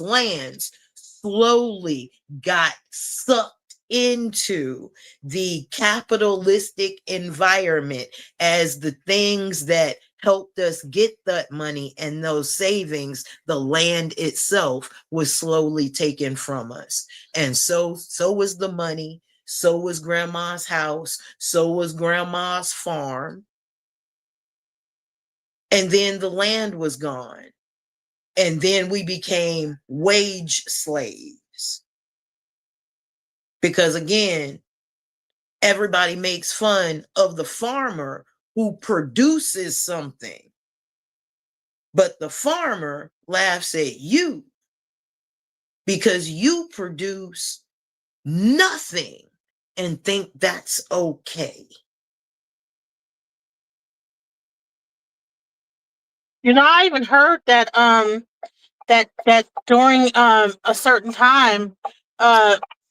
lands slowly got sucked into the capitalistic environment as the things that helped us get that money and those savings, the land itself was slowly taken from us. And so was the money, so was grandma's house, so was grandma's farm. And then the land was gone. And then we became wage slaves. Because again, everybody makes fun of the farmer who produces something, but the farmer laughs at you because you produce nothing and think that's okay. You know, I even heard that that during a certain time,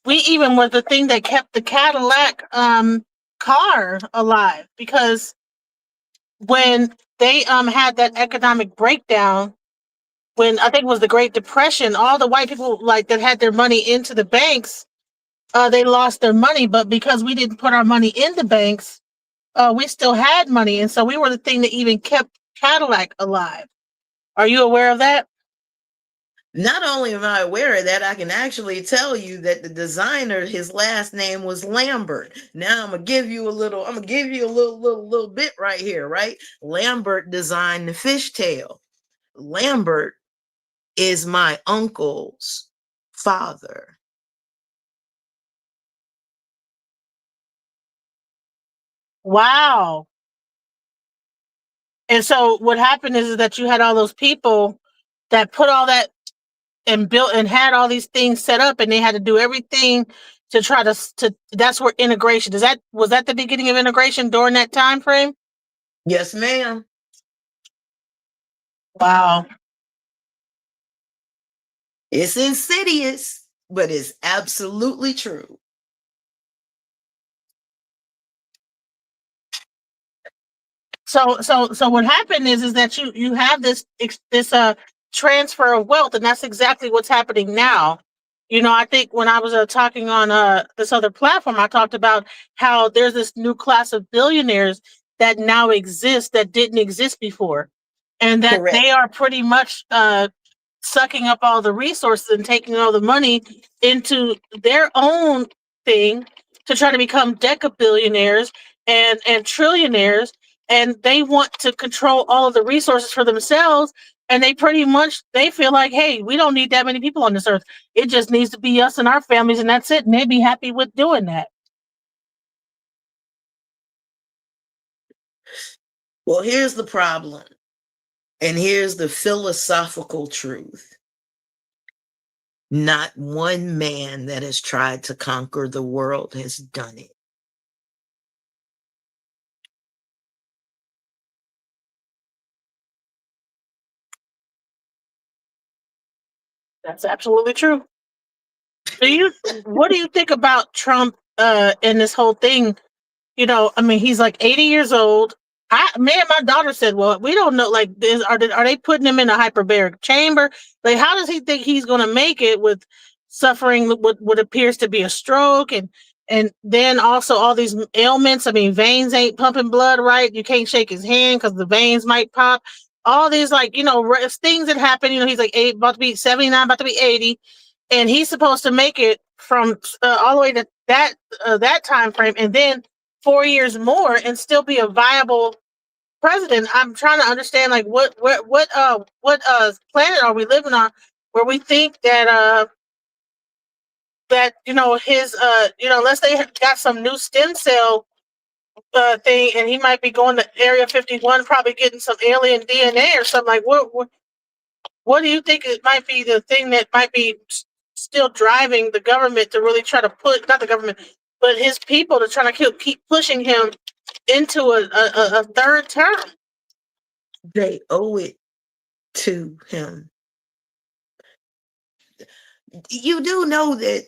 we even was the thing that kept the Cadillac car alive, because when they had that economic breakdown, when I think it was the Great Depression, all the white people like that had their money into the banks, they lost their money, but because we didn't put our money in the banks, we still had money, and so we were the thing that even kept Cadillac alive. Are you aware of that? Not only am I aware of that, I can actually tell you that the designer, his last name was Lambert. Now I'm gonna give you a little bit right here, right? Lambert designed the fishtail. Lambert is my uncle's father. Wow. And so what happened is that you had all those people that put all that and built and had all these things set up, and they had to do everything to try to that's where integration is. That was that the beginning of integration during that time frame? Yes, ma'am. Wow. It's insidious, but it's absolutely true. So what happened is that you have this transfer of wealth, and that's exactly what's happening now. You know, I think when I was talking on this other platform, I talked about how there's this new class of billionaires that now exist that didn't exist before, and that Correct. they are pretty much sucking up all the resources and taking all the money into their own thing to try to become decabillionaires and trillionaires, and they want to control all of the resources for themselves, and they pretty much they feel like, hey, we don't need that many people on this earth, it just needs to be us and our families, and that's it, and they'd be happy with doing that. Well, here's the problem, and here's the philosophical truth. Not one man that has tried to conquer the world has done it. That's absolutely true. What do you think about Trump and this whole thing? You know, I mean, he's like 80 years old. My daughter said, "Well, we don't know. Like, are they putting him in a hyperbaric chamber? Like, how does he think he's going to make it with suffering what appears to be a stroke, and then also all these ailments? I mean, veins ain't pumping blood right. You can't shake his hand because the veins might pop. All these, like, you know, things that happen. You know, he's like about to be 79, about to be 80, and he's supposed to make it from all the way to that time frame, and then 4 years more and still be a viable president. I'm trying to understand, like, what planet are we living on where we think that you know his you know, unless they got some new stem cell thing, and he might be going to Area 51, probably getting some alien DNA or something. Like, what do you think it might be the thing that might be still driving the government to really try to put, not the government, but his people, to try to keep pushing him into a third term? They owe it to him. You do know that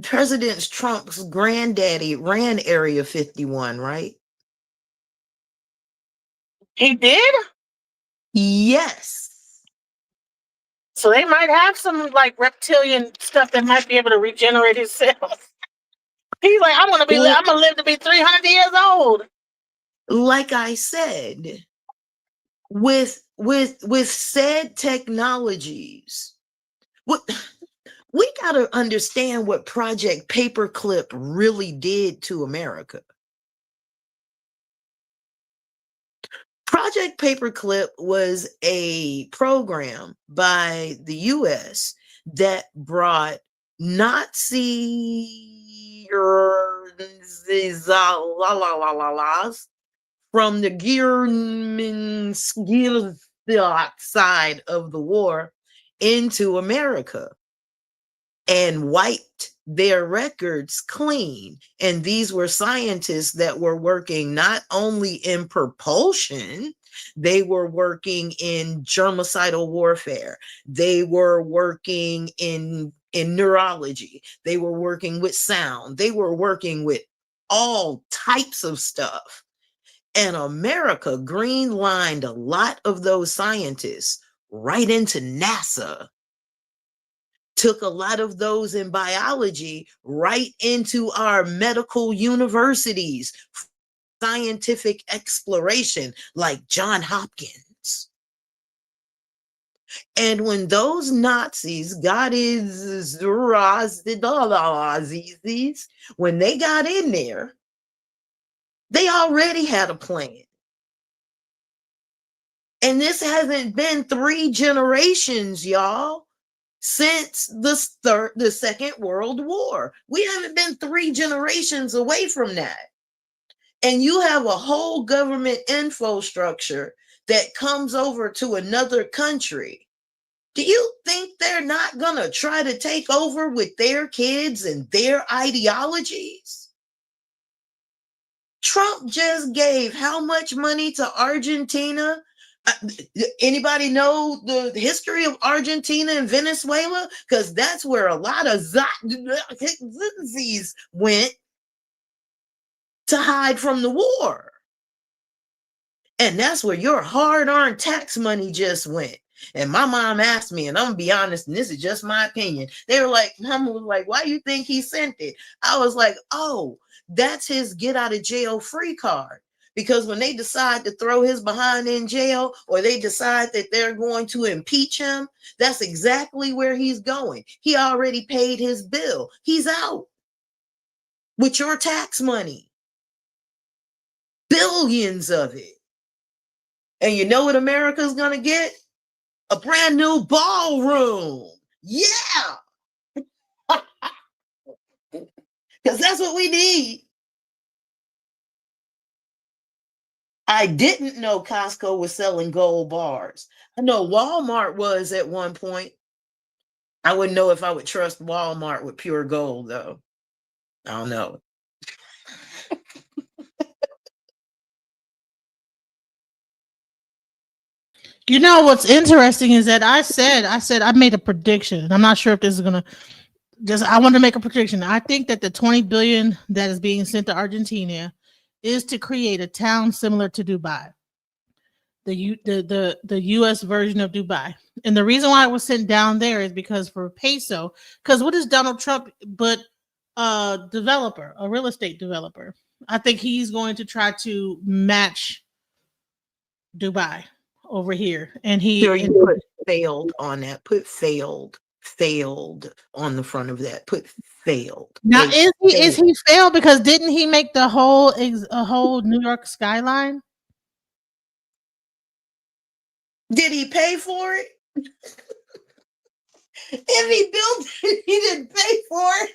President Trump's granddaddy ran Area 51, right? He did? Yes. So they might have some like reptilian stuff that might be able to regenerate itself. He's like, I'm gonna live to be 300 years old. Like I said, with said technologies, what we gotta understand what Project Paperclip really did to America. Project Paperclip was a program by the US that brought Nazi from the side of the war into America and wiped their records clean. And these were scientists that were working not only in propulsion, they were working in germicidal warfare. They were working in neurology. They were working with sound. They were working with all types of stuff. And America green-lined a lot of those scientists right into NASA. Took a lot of those in biology right into our medical universities, scientific exploration like Johns Hopkins. And when those Nazis got when they got in there, they already had a plan. And this hasn't been 3 generations, y'all, since the Second World War. We haven't been 3 generations away from that. And you have a whole government infrastructure that comes over to another country. Do you think they're not going to try to take over with their kids and their ideologies? Trump just gave how much money to Argentina? Anybody know the history of Argentina and Venezuela? Because that's where a lot of Zs went to hide from the war. And that's where your hard-earned tax money just went. And my mom asked me, and I'm gonna be honest, and this is just my opinion. They were like, Mama was like, why do you think he sent it? I was like, oh, that's his get out of jail free card. Because when they decide to throw his behind in jail, or they decide that they're going to impeach him, that's exactly where he's going. He already paid his bill. He's out with your tax money. Billions of it. And you know what America's going to get? A brand new ballroom. Yeah. Because that's what we need. I didn't know Costco was selling gold bars. I know Walmart was at one point. I wouldn't know if I would trust Walmart with pure gold, though. I don't know. You know what's interesting is that I said I made a prediction. I'm not sure if this is gonna I want to make a prediction. I think that the 20 billion that is being sent to Argentina is to create a town similar to Dubai. The US version of Dubai. And the reason why it was sent down there is because for peso, because what is Donald Trump but a developer, a real estate developer? I think he's going to try to match Dubai over here. And Sure, you put failed on that. Put failed on the front of that. Put failed. Now is he failed because didn't he make the whole New York skyline? Did he pay for it? If he built it, he didn't pay for it.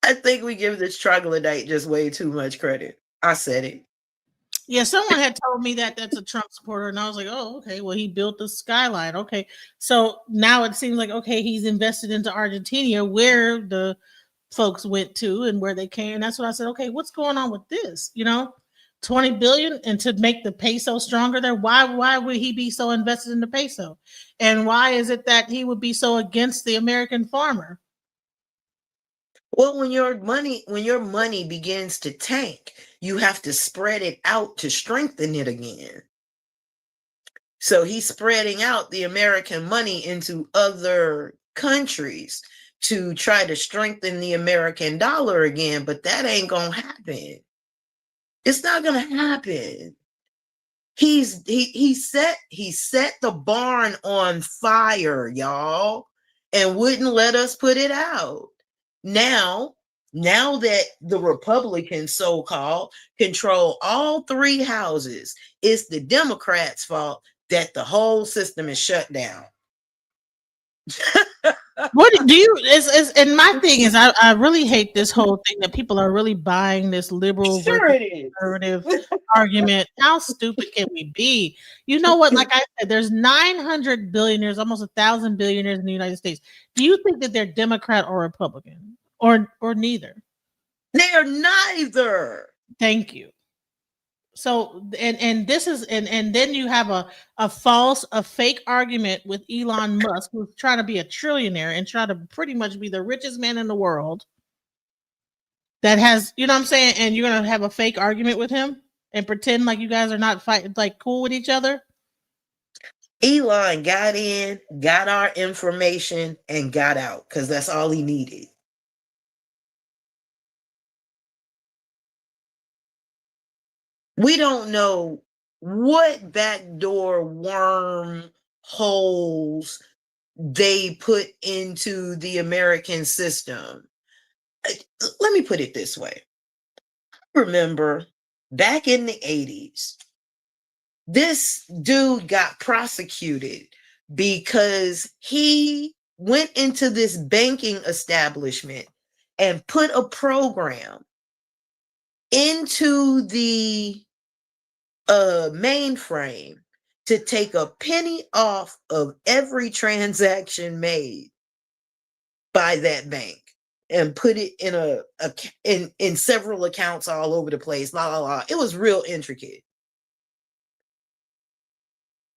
I think we give this troglodyte just way too much credit. I said it. Yeah, someone had told me that that's a Trump supporter, and I was like, oh, okay, well, he built the skyline. Okay, so now it seems like, okay, he's invested into Argentina, where the folks went to and where they came. And that's what I said, okay, what's going on with this? 20 billion, and to make the peso stronger there, why would he be so invested in the peso? And why is it that he would be so against the American farmer? Well, when your money begins to tank, you have to spread it out to strengthen it again. So he's spreading out the American money into other countries to try to strengthen the American dollar again, but that ain't gonna happen. It's not gonna happen. He set the barn on fire, y'all, and wouldn't let us put it out. Now that the Republicans, so-called, control all three houses, it's the Democrats' fault that the whole system is shut down. What do you is and my thing is I really hate this whole thing that people are really buying this liberal Sure versus it is. conservative argument. How stupid can we be? You know what? Like I said, there's 900 billionaires, almost 1,000 billionaires in the United States. Do you think that they're Democrat or Republican or neither? They're neither. Thank you. So and this is and then you have a fake argument with Elon Musk, who's trying to be a trillionaire and try to pretty much be the richest man in the world. That has, you know what I'm saying, and you're gonna have a fake argument with him and pretend like you guys are not fighting, like cool with each other. Elon got in, got our information, and got out because that's all he needed. We don't know what backdoor worm holes they put into the American system. Let me put it this way. I remember back in the 80s, this dude got prosecuted because he went into this banking establishment and put a program into the mainframe to take a penny off of every transaction made by that bank and put it in several accounts all over the place. It was real intricate.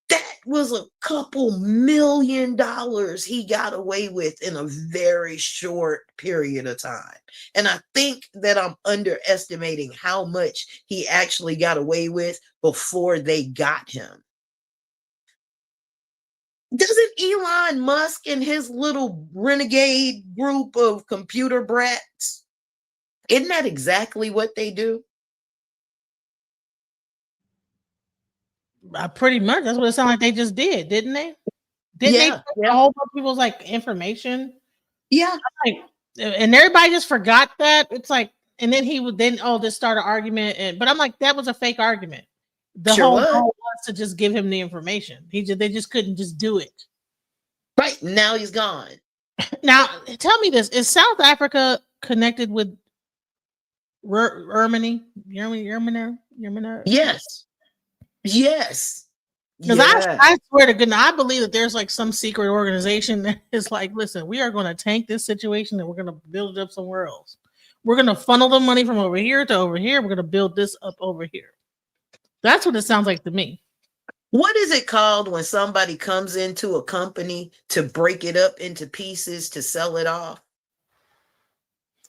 That was a couple $1 million he got away with in a very short period of time. And I think that I'm underestimating how much he actually got away with before they got him. Doesn't Elon Musk and his little renegade group of computer brats, isn't that exactly what they do? Pretty much. That's what it sounded like they just did, didn't they? Didn't they take a whole bunch of people's like information? Yeah. Like, and everybody just forgot that. It's like, and then he would just start an argument. But I'm like, that was a fake argument. The Sure whole was. goal was to just give him the information. They just couldn't just do it. Right. Now he's gone. Now, tell me this: is South Africa connected with Germany? Yes. Yes. Because I swear to goodness, I believe that there's like some secret organization that is like, listen, we are going to tank this situation and we're going to build it up somewhere else. We're going to funnel the money from over here to over here. We're going to build this up over here. That's what it sounds like to me. What is it called when somebody comes into a company to break it up into pieces to sell it off?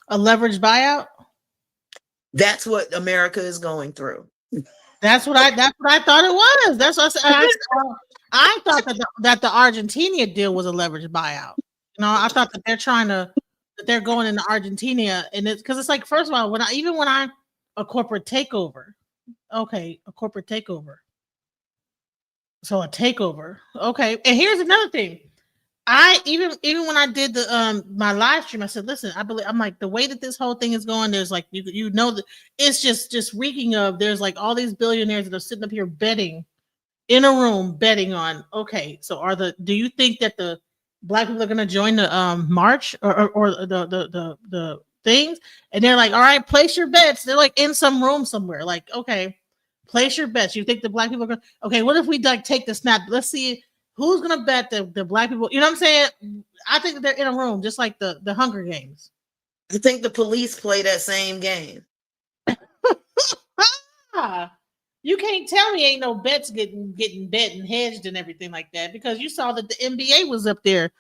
A leveraged buyout? That's what America is going through. That's what I thought it was. That's what I thought that the Argentina deal was a leveraged buyout. You know, I thought that they're going into Argentina, and it's because it's like, first of all, when I a corporate takeover, okay, a corporate takeover. So a takeover, okay. And here's another thing. I even when I did the my live stream, I said, listen, I'm like, the way that this whole thing is going, there's like you know that it's just reeking of, there's like all these billionaires that are sitting up here betting in a room betting on, okay, so do you think that the black people are going to join the march or the things? And they're like, all right, place your bets. They're like in some room somewhere, like, okay, place your bets. You think the black people are going to, okay, what if we like take the snap? Let's see who's going to bet the black people. You know what I'm saying? I think that they're in a room just like the Hunger Games. I think the police play that same game. You can't tell me ain't no bets getting bet and hedged and everything like that, because you saw that the NBA was up there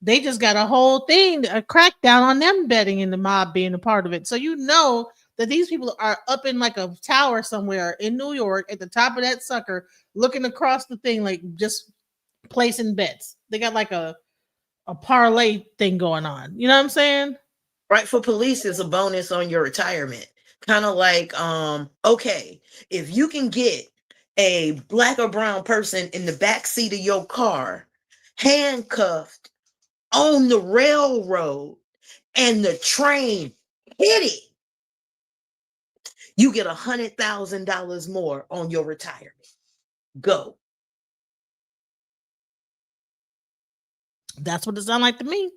they just got a whole thing, a crackdown on them betting and the mob being a part of it. So you know that these people are up in like a tower somewhere in New York at the top of that sucker, looking across the thing, like just placing bets. They got like a parlay thing going on. You know what I'm saying? Right, for police is a bonus on your retirement. Kind of like, okay, if you can get a black or brown person in the back seat of your car, handcuffed on the railroad, and the train hit it, you get $100,000 more on your retirement. Go. That's what it sounds like to me.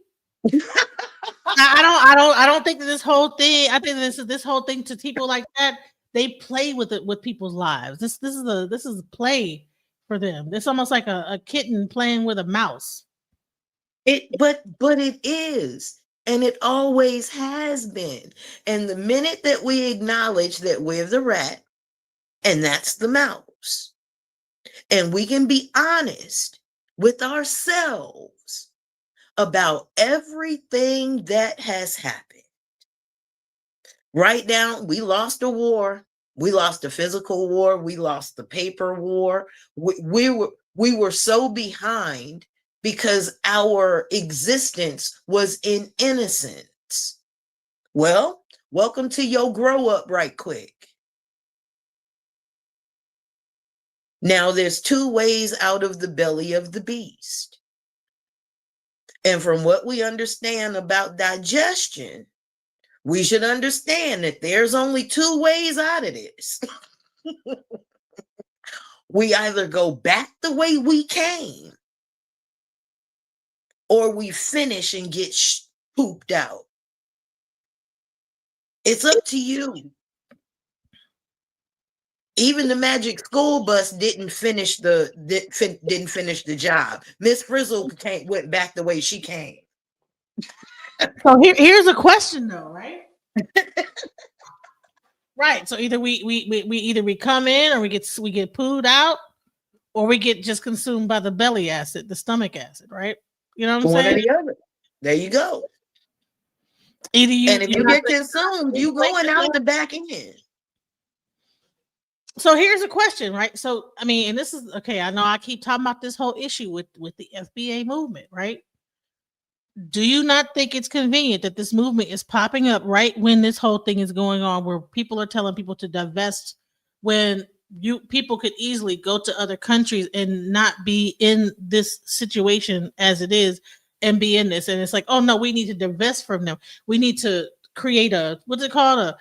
I don't think that this whole thing. I think this whole thing to people like that. They play with it with people's lives. This is a play for them. It's almost like a kitten playing with a mouse. But it is, and it always has been. And the minute that we acknowledge that we're the rat and that's the mouse, and we can be honest with ourselves about everything that has happened. Right now, we lost a war. We lost a physical war. We lost the paper war. We were so behind because our existence was in innocence. Well, welcome to your grow up right quick. Now there's two ways out of the belly of the beast. And from what we understand about digestion, we should understand that there's only two ways out of this. We either go back the way we came, or we finish and get pooped out. It's up to you. Even the magic school bus didn't finish the job. Miss Frizzle went back the way she came. So here's a question though, right? Right. So either we either we come in, or we get pooed out, or we get just consumed by the belly acid, the stomach acid, right? You know what I'm One saying? or the other. There you go. Either you, and if you get consumed, you going out the back end. So here's a question, right? So I mean, and this is okay. I know I keep talking about this whole issue with the FBA movement, right? Do you not think it's convenient that this movement is popping up right when this whole thing is going on, where people are telling people to divest, when people could easily go to other countries and not be in this situation as it is and be in this? And it's like, oh no, we need to divest from them. We need to create what's it called?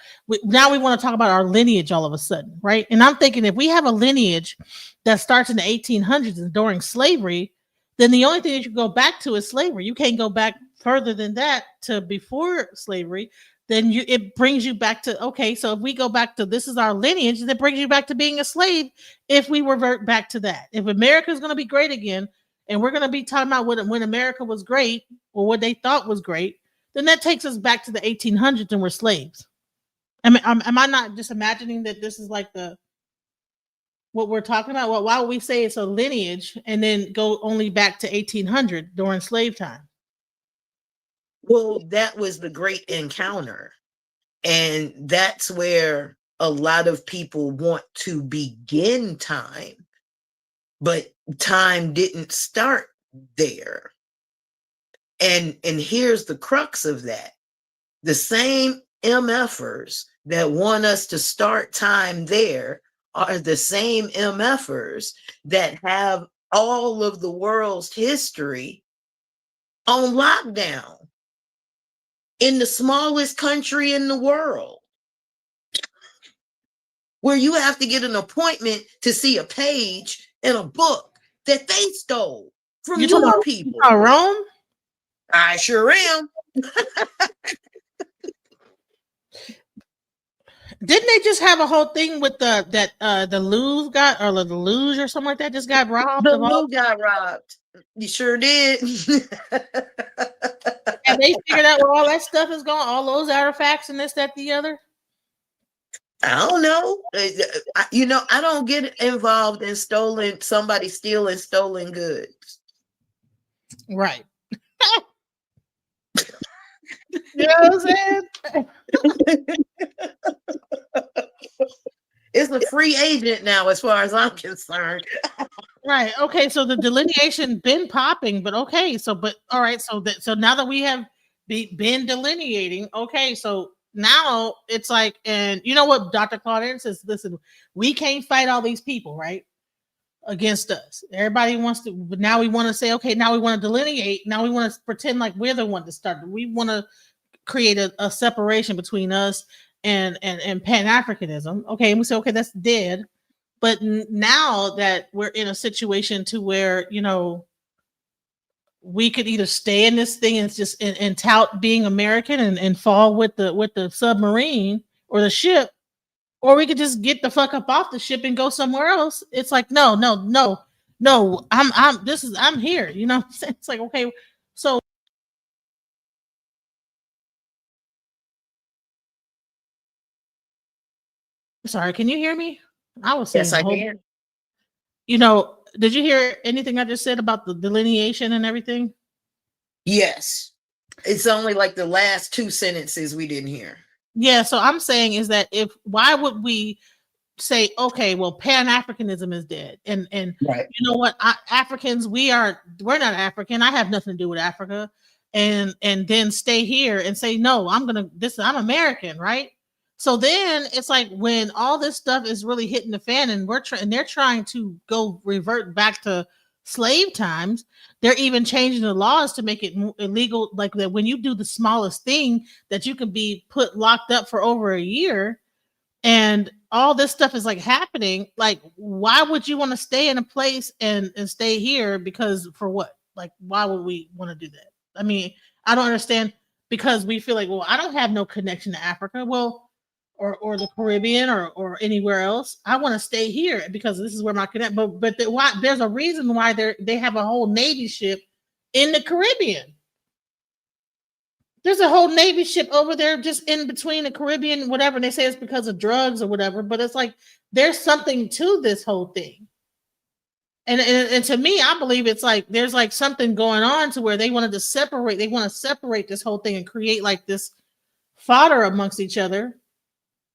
Now we want to talk about our lineage all of a sudden, right? And I'm thinking, if we have a lineage that starts in the 1800s and during slavery, then the only thing that you go back to is slavery. You can't go back further than that to before slavery. Then it brings you back to, okay, so if we go back to, this is our lineage, that brings you back to being a slave if we revert back to that. If America is going to be great again, and we're going to be talking about when America was great, or what they thought was great, then that takes us back to the 1800s and we're slaves. I mean, am I not just imagining that this is like what we're talking about? Well, why would we say it's a lineage and then go only back to 1800 during slave time? Well, that was the great encounter. And that's where a lot of people want to begin time, but time didn't start there. And here's the crux of that. The same MFers that want us to start time there are the same MFers that have all of the world's history on lockdown in the smallest country in the world, where you have to get an appointment to see a page in a book that they stole from your people. Rome? I sure am. Didn't they just have a whole thing with the Louvre got, or the Louvre or something like that, just got robbed? The Louvre got robbed. You sure did. And they figured out where all that stuff is going, all those artifacts and this, that, the other. I don't know. I don't get involved in somebody stealing stolen goods. Right. what I'm saying? It's a free agent now, as far as I'm concerned. Right. Okay. So the delineation been popping, but okay. So, but all right. So now that we have been delineating, okay. So now it's like, and you know what Dr. Claudine says? Listen, we can't fight all these people, right? Against us. Everybody wants to, but now we want to say, okay, now we want to delineate. Now we want to pretend like we're the one to start. We want to create a separation between us and Pan Africanism. Okay, and we say, okay, that's dead. But now that we're in a situation to where we could either stay in this thing and just and tout being American and fall with the submarine or the ship, or we could just get the fuck up off the ship and go somewhere else. It's like no. I'm here. You know what I'm saying? It's like okay, so. Sorry, can you hear me? I was saying Yes, I can. Did you hear anything I just said about the delineation and everything? Yes. It's only like the last two sentences we didn't hear. Yeah, so I'm saying is that why would we say, okay, well, Pan-Africanism is dead. And Right. you know what? Africans, we're not African. I have nothing to do with Africa. And then stay here and say, no, I'm American, right? So then it's like when all this stuff is really hitting the fan and they're trying to go revert back to slave times, they're even changing the laws to make it illegal. Like that when you do the smallest thing that you can be put locked up for over a year, and all this stuff is like happening. Like, why would you want to stay in a place and stay here? Because for what? Like, why would we want to do that? I mean, I don't understand, because we feel like, well, I don't have no connection to Africa. Well, or the Caribbean or anywhere else. I want to stay here because this is where my connect. But why? There's a reason why they have a whole Navy ship in the Caribbean. There's a whole Navy ship over there just in between the Caribbean, whatever. And they say it's because of drugs or whatever, but it's like there's something to this whole thing. And to me, I believe it's like there's like something going on to where they want to separate this whole thing and create like this fodder amongst each other,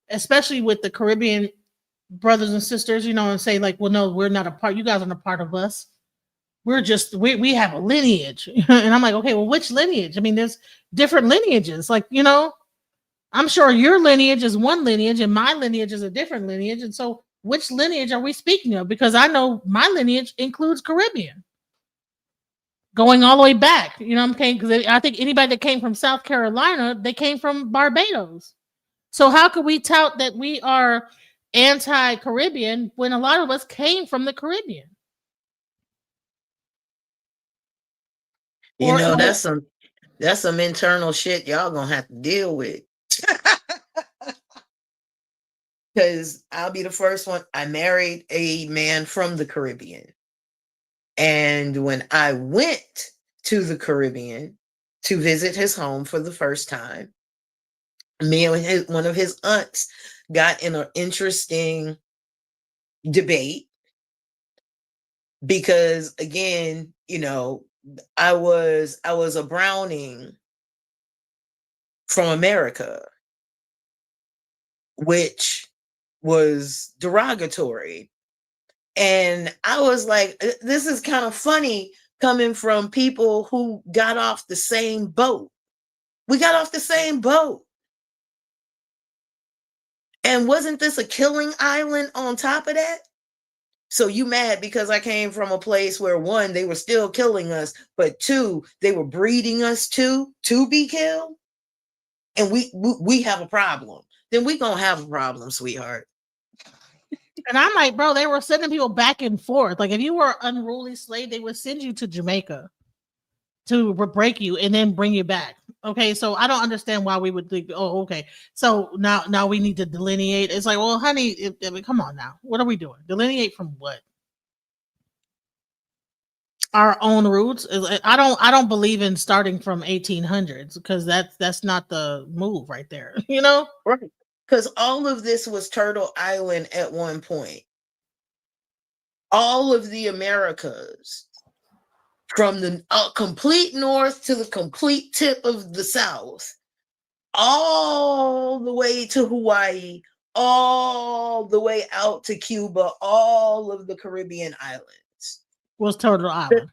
especially with the Caribbean brothers and sisters, and say like, well, no, we're not a part. You guys aren't a part of us. We're just we have a lineage. And I'm like, okay, well, which lineage? I mean, there's different lineages. Like, I'm sure your lineage is one lineage and my lineage is a different lineage. And so which lineage are we speaking of? Because I know my lineage includes Caribbean. Going all the way back, I'm saying? Because I think anybody that came from South Carolina, they came from Barbados. So how could we tout that we are anti-Caribbean when a lot of us came from the Caribbean? That's some internal shit y'all gonna have to deal with. Because I'll be the first one. I married a man from the Caribbean. And when I went to the Caribbean to visit his home for the first time, me and one of his aunts got in an interesting debate because, again, I was a Browning from America, which was derogatory. And I was like, this is kind of funny coming from people who got off the same boat. We got off the same boat. And wasn't this a killing island on top of that? So you mad because I came from a place where, one, they were still killing us, but two, they were breeding us to be killed? And we have a problem. Then we gonna have a problem, sweetheart. And I'm like, bro, they were sending people back and forth. Like if you were an unruly slave, they would send you to Jamaica to break you and then bring you back. Okay, so I don't understand why we would think, oh, okay, so now we need to delineate. It's like, well, honey, I mean, come on now. What are we doing? Delineate from what? Our own roots. I don't believe in starting from 1800s because that's not the move right there. Right. Because all of this was Turtle Island at one point. All of the Americas, from the complete north to the complete tip of the south, all the way to Hawaii, all the way out to Cuba, all of the Caribbean islands. Was Turtle Island.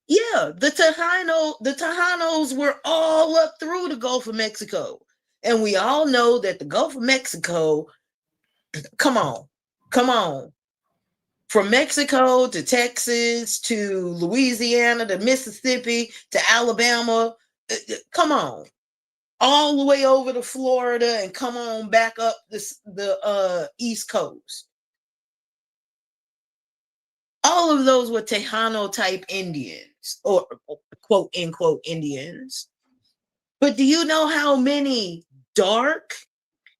Yeah, the Tejanos were all up through the Gulf of Mexico. And we all know that the Gulf of Mexico, come on. From Mexico to Texas to Louisiana to Mississippi to Alabama, come on. All the way over to Florida and come on back up the East Coast. All of those were Tejano type Indians, or quote unquote Indians. But do you know how many dark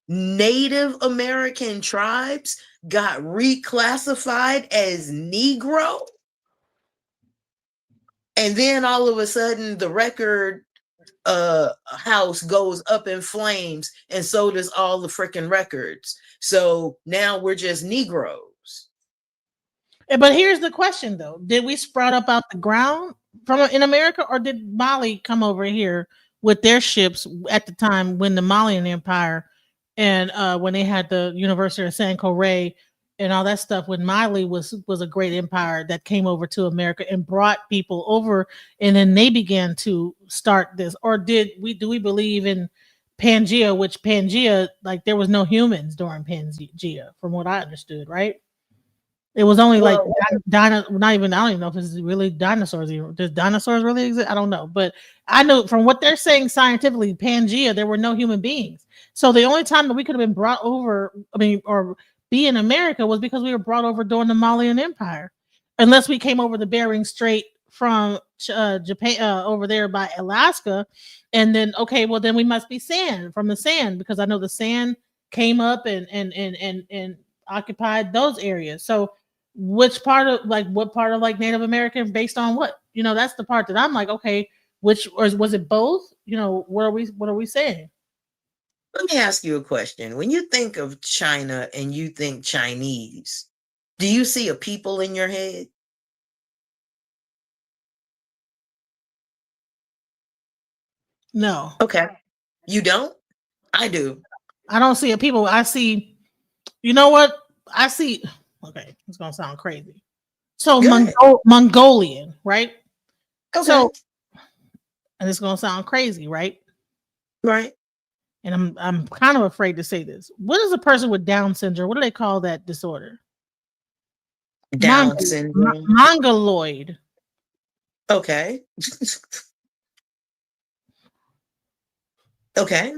Native American tribes got reclassified as Negro? And then all of a sudden the record house goes up in flames, and so does all the freaking records. So now we're just Negroes. But here's the question, though: did we sprout up out the ground from in America, or did Mali come over here with their ships at the time when the Malian Empire and when they had the University of Sankore and all that stuff? When Mali was a great empire that came over to America and brought people over, and then they began to start this. Or do we believe in Pangea? Which Pangea, like there was no humans during Pangea, from what I understood, right? It was only like not even, I don't even know if it's really dinosaurs. Does dinosaurs really exist? I don't know. But I know from what they're saying scientifically, Pangea, there were no human beings. So the only time that we could have been brought over, or be in America, was because we were brought over during the Malian Empire. Unless we came over the Bering Strait from Japan, over there by Alaska. And then, okay, well then we must be from the sand, because I know the sand came up and occupied those areas. So what part of Native American based on what? That's the part that I'm like, okay, or was it both? What are we saying? Let me ask you a question. When you think of China and you think Chinese, do you see a people in your head? No. Okay. You don't? I do. I don't see a people. I see, you know what? I see, okay, it's going to sound crazy. So Mongolian, right? Okay. So, and it's going to sound crazy, right? Right. And I'm kind of afraid to say this. What is a person with Down syndrome? What do they call that disorder? Down syndrome. Mongoloid. Okay. Okay.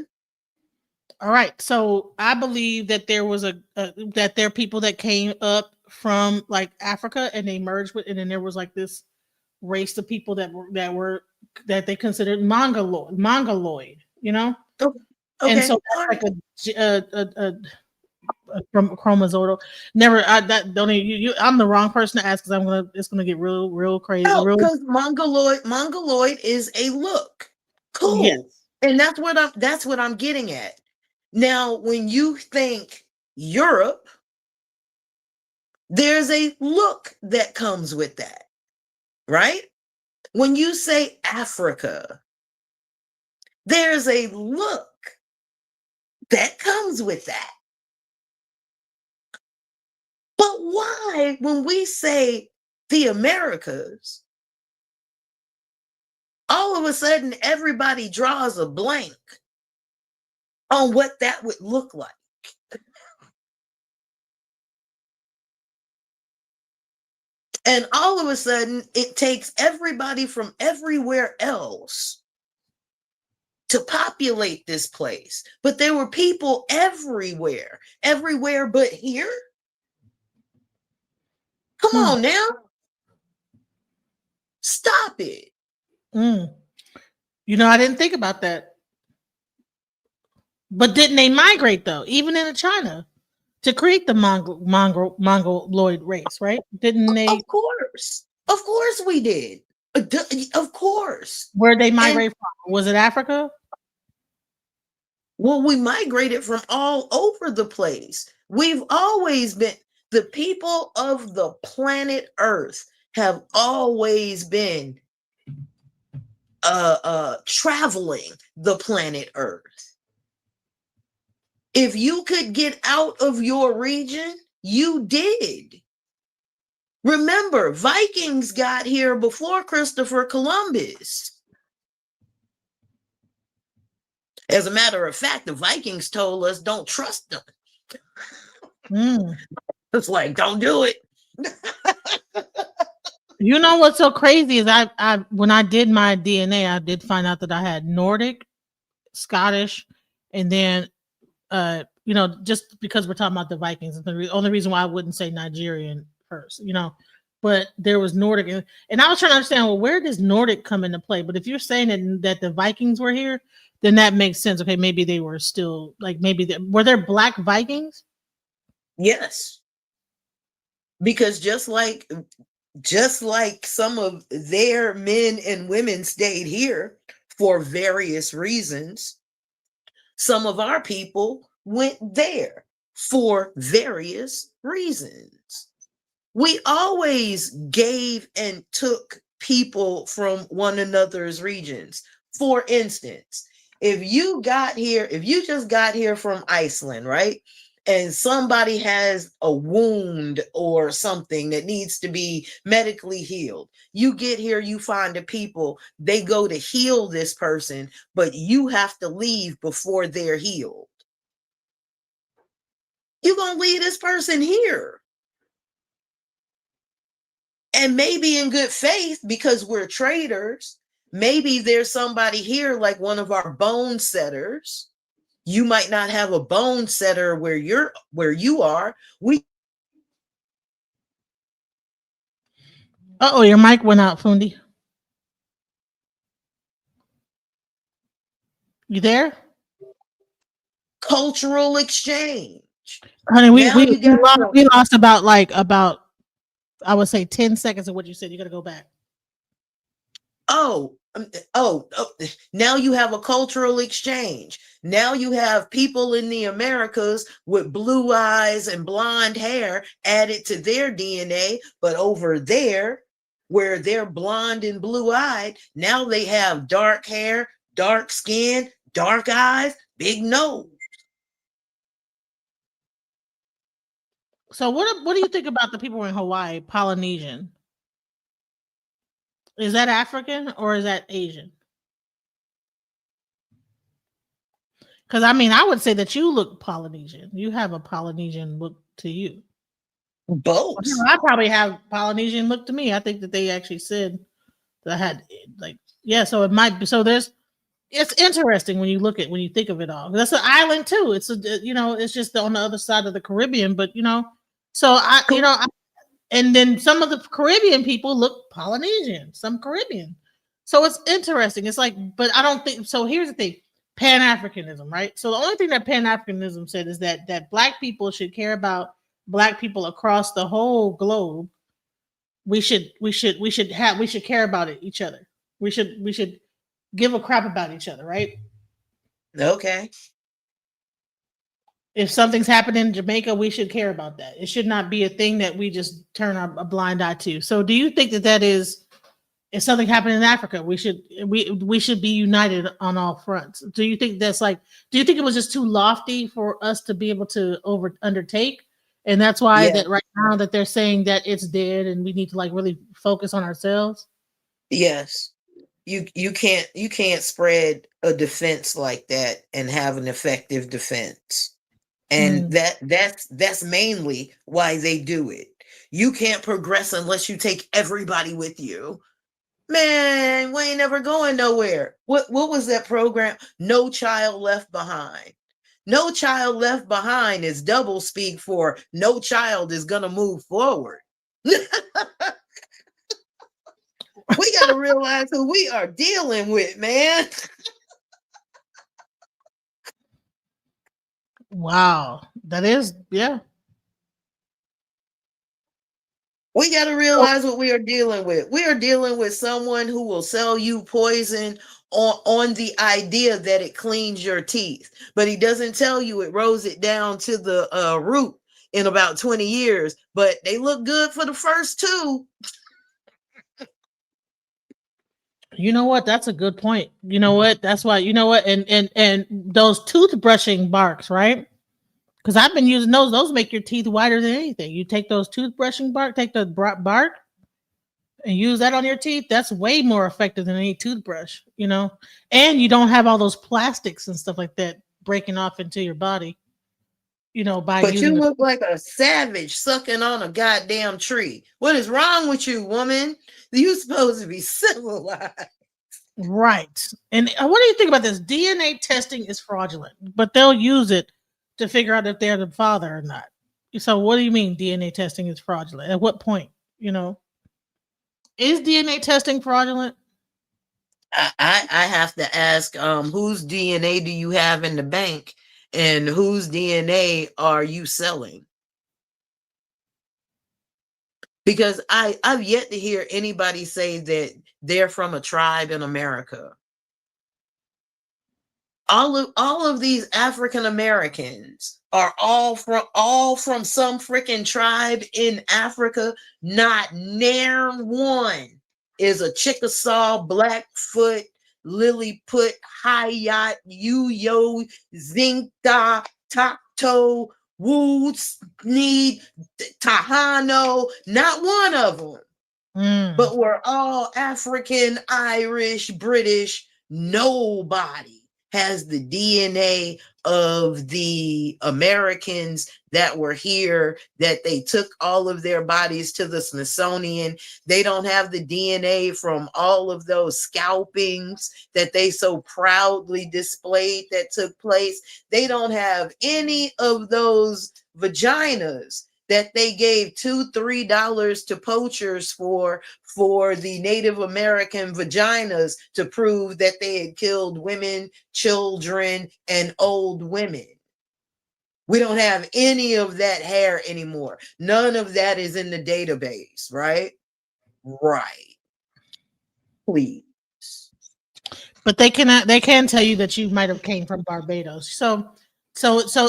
All right. So I believe that there was that there are people that came up from like Africa and they merged with, and then there was like this race of people that they considered mongoloid, Okay. And so that's like a chromosomal. Never. Don't even, I'm the wrong person to ask, because it's gonna get real crazy. Because mongoloid is a look. Cool. Yes. And that's what I'm getting at. Now, when you think Europe, there's a look that comes with that, right? When you say Africa, there's a look that comes with that. But why, when we say the Americas, all of a sudden everybody draws a blank on what that would look like? And all of a sudden it takes everybody from everywhere else to populate this place. But there were people everywhere but here. Come on now. Stop it. I didn't think about that. But didn't they migrate though, even into China, to create the Mongoloid race, right? Didn't they? Of course we did. Of course. Where'd they migrate from? Was it Africa? Well, we migrated from all over the place. We've always been, the people of the planet Earth have always been traveling the planet Earth. If you could get out of your region, you did. Remember, Vikings got here before Christopher Columbus. As a matter of fact, the Vikings told us don't trust them. It's like, don't do it. You know what's so crazy is I when I did my DNA, I did find out that I had Nordic, Scottish, and then just because we're talking about the Vikings, it's the only reason why I wouldn't say Nigerian first, but there was Nordic, and I was trying to understand, well, where does Nordic come into play? But if you're saying that the Vikings were here, then that makes sense. Okay, maybe they were still like were there Black Vikings? Yes, because just like some of their men and women stayed here for various reasons, some of our people went there for various reasons. We always gave and took people from one another's regions. For instance, if you just got here from Iceland, right? And somebody has a wound or something that needs to be medically healed. You get here, you find the people, they go to heal this person, but you have to leave before they're healed. You're going to leave this person here. And maybe in good faith, because we're traders, maybe there's somebody here like one of our bone setters. You might not have a bone setter where you are. Uh-oh, your mic went out, Fundi. You there? Cultural exchange. Honey, we lost about I would say 10 seconds of what you said. You got to go back. Oh, now you have a cultural exchange. Now you have people in the Americas with blue eyes and blonde hair added to their DNA, but over there, where they're blonde and blue-eyed, now they have dark hair, dark skin, dark eyes, big nose. So what do you think about the people in Hawaii, Polynesian? Is that African or is that Asian? Because I would say that you look Polynesian. You have a Polynesian look to you. Both. I probably have Polynesian look to me. I think that they actually said that I had so it might be. So it's interesting when you think of it all. That's an island too. It's it's just on the other side of the Caribbean, but so and then some of the Caribbean people look Polynesian, some Caribbean. So it's interesting. It's like, but I don't think so. Here's the thing. Pan-Africanism, right? So the only thing that Pan-Africanism said is that Black people should care about Black people across the whole globe. We should care about each other. We should give a crap about each other, right? Okay. If something's happening in Jamaica, we should care about that. It should not be a thing that we just turn a blind eye to. So do you think that is, if something happened in Africa, we should be united on all fronts? Do you think do you think it was just too lofty for us to be able to undertake? And that's why that right now that they're saying that it's dead and we need to really focus on ourselves? Yes. You can't spread a defense like that and have an effective defense. And that's mainly why they do it. You can't progress unless you take everybody with you. Man, we ain't never going nowhere. What was that program? No Child Left Behind. No Child Left Behind is double speak for no child is gonna move forward. We gotta realize who we are dealing with, man. Wow, that is, yeah. We got to realize what we are dealing with. We are dealing with someone who will sell you poison on the idea that it cleans your teeth, but he doesn't tell you it rolls it down to the root in about 20 years, but they look good for the first two. You know what? That's a good point. You know what? That's why, and those toothbrushing barks, right? Because I've been using those. Those make your teeth whiter than anything. You take those toothbrushing bark, take the bark, and use that on your teeth. That's way more effective than any toothbrush, you know. And you don't have all those plastics and stuff like that breaking off into your body, you know, by But you using. look like a savage sucking on a goddamn tree. What is wrong with you, woman? You supposed to be civilized. Right. And what do you think about this? DNA testing is fraudulent, but they'll use it to figure out if they're the father or not. So what do you mean DNA testing is fraudulent? At what point, you know? Is DNA testing fraudulent? I have to ask, whose DNA do you have in the bank, and whose DNA are you selling? Because I've yet to hear anybody say that they're from a tribe in America. All of these African Americans are all from some freaking tribe in Africa. Not near one is a Chickasaw, Blackfoot, Lilliput, Hayat, Uyo, Zinta, Takto, Woods, Need, Tahano. Not one of them. But we're all African, Irish, British. Nobody has the DNA of the Americans that were here, that they took all of their bodies to the Smithsonian. They don't have the DNA from all of those scalpings that they so proudly displayed that took place. They don't have any of those vaginas that they gave $2-3 to poachers for the Native American vaginas to prove that they had killed women, children, and old women. We don't have any of that hair anymore. None of that is in the database, right? Right. Please. But they can tell you that you might have came from Barbados. So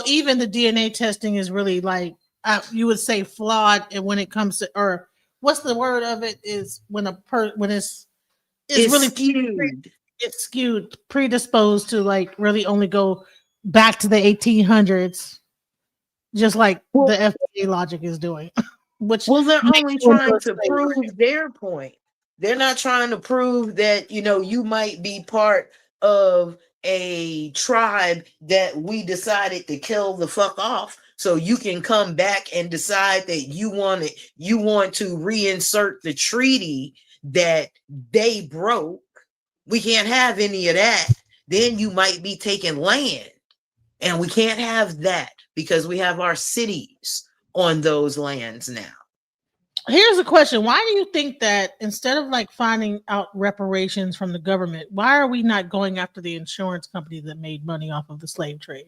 even the DNA testing is really like, you would say flawed, and when it comes to, or what's the word of it, is when it's really skewed. It's skewed, predisposed to like really only go back to the 1800s, just like the FDA logic is doing. Which they're only trying to prove their point. They're not trying to prove that, you know, you might be part of a tribe that we decided to kill the fuck off, so you can come back and decide that you want to reinsert the treaty that they broke. We can't have any of that. Then you might be taking land, and we can't have that because we have our cities on those lands now. Here's a question. Why do you think that instead of like finding out reparations from the government, why are we not going after the insurance company that made money off of the slave trade?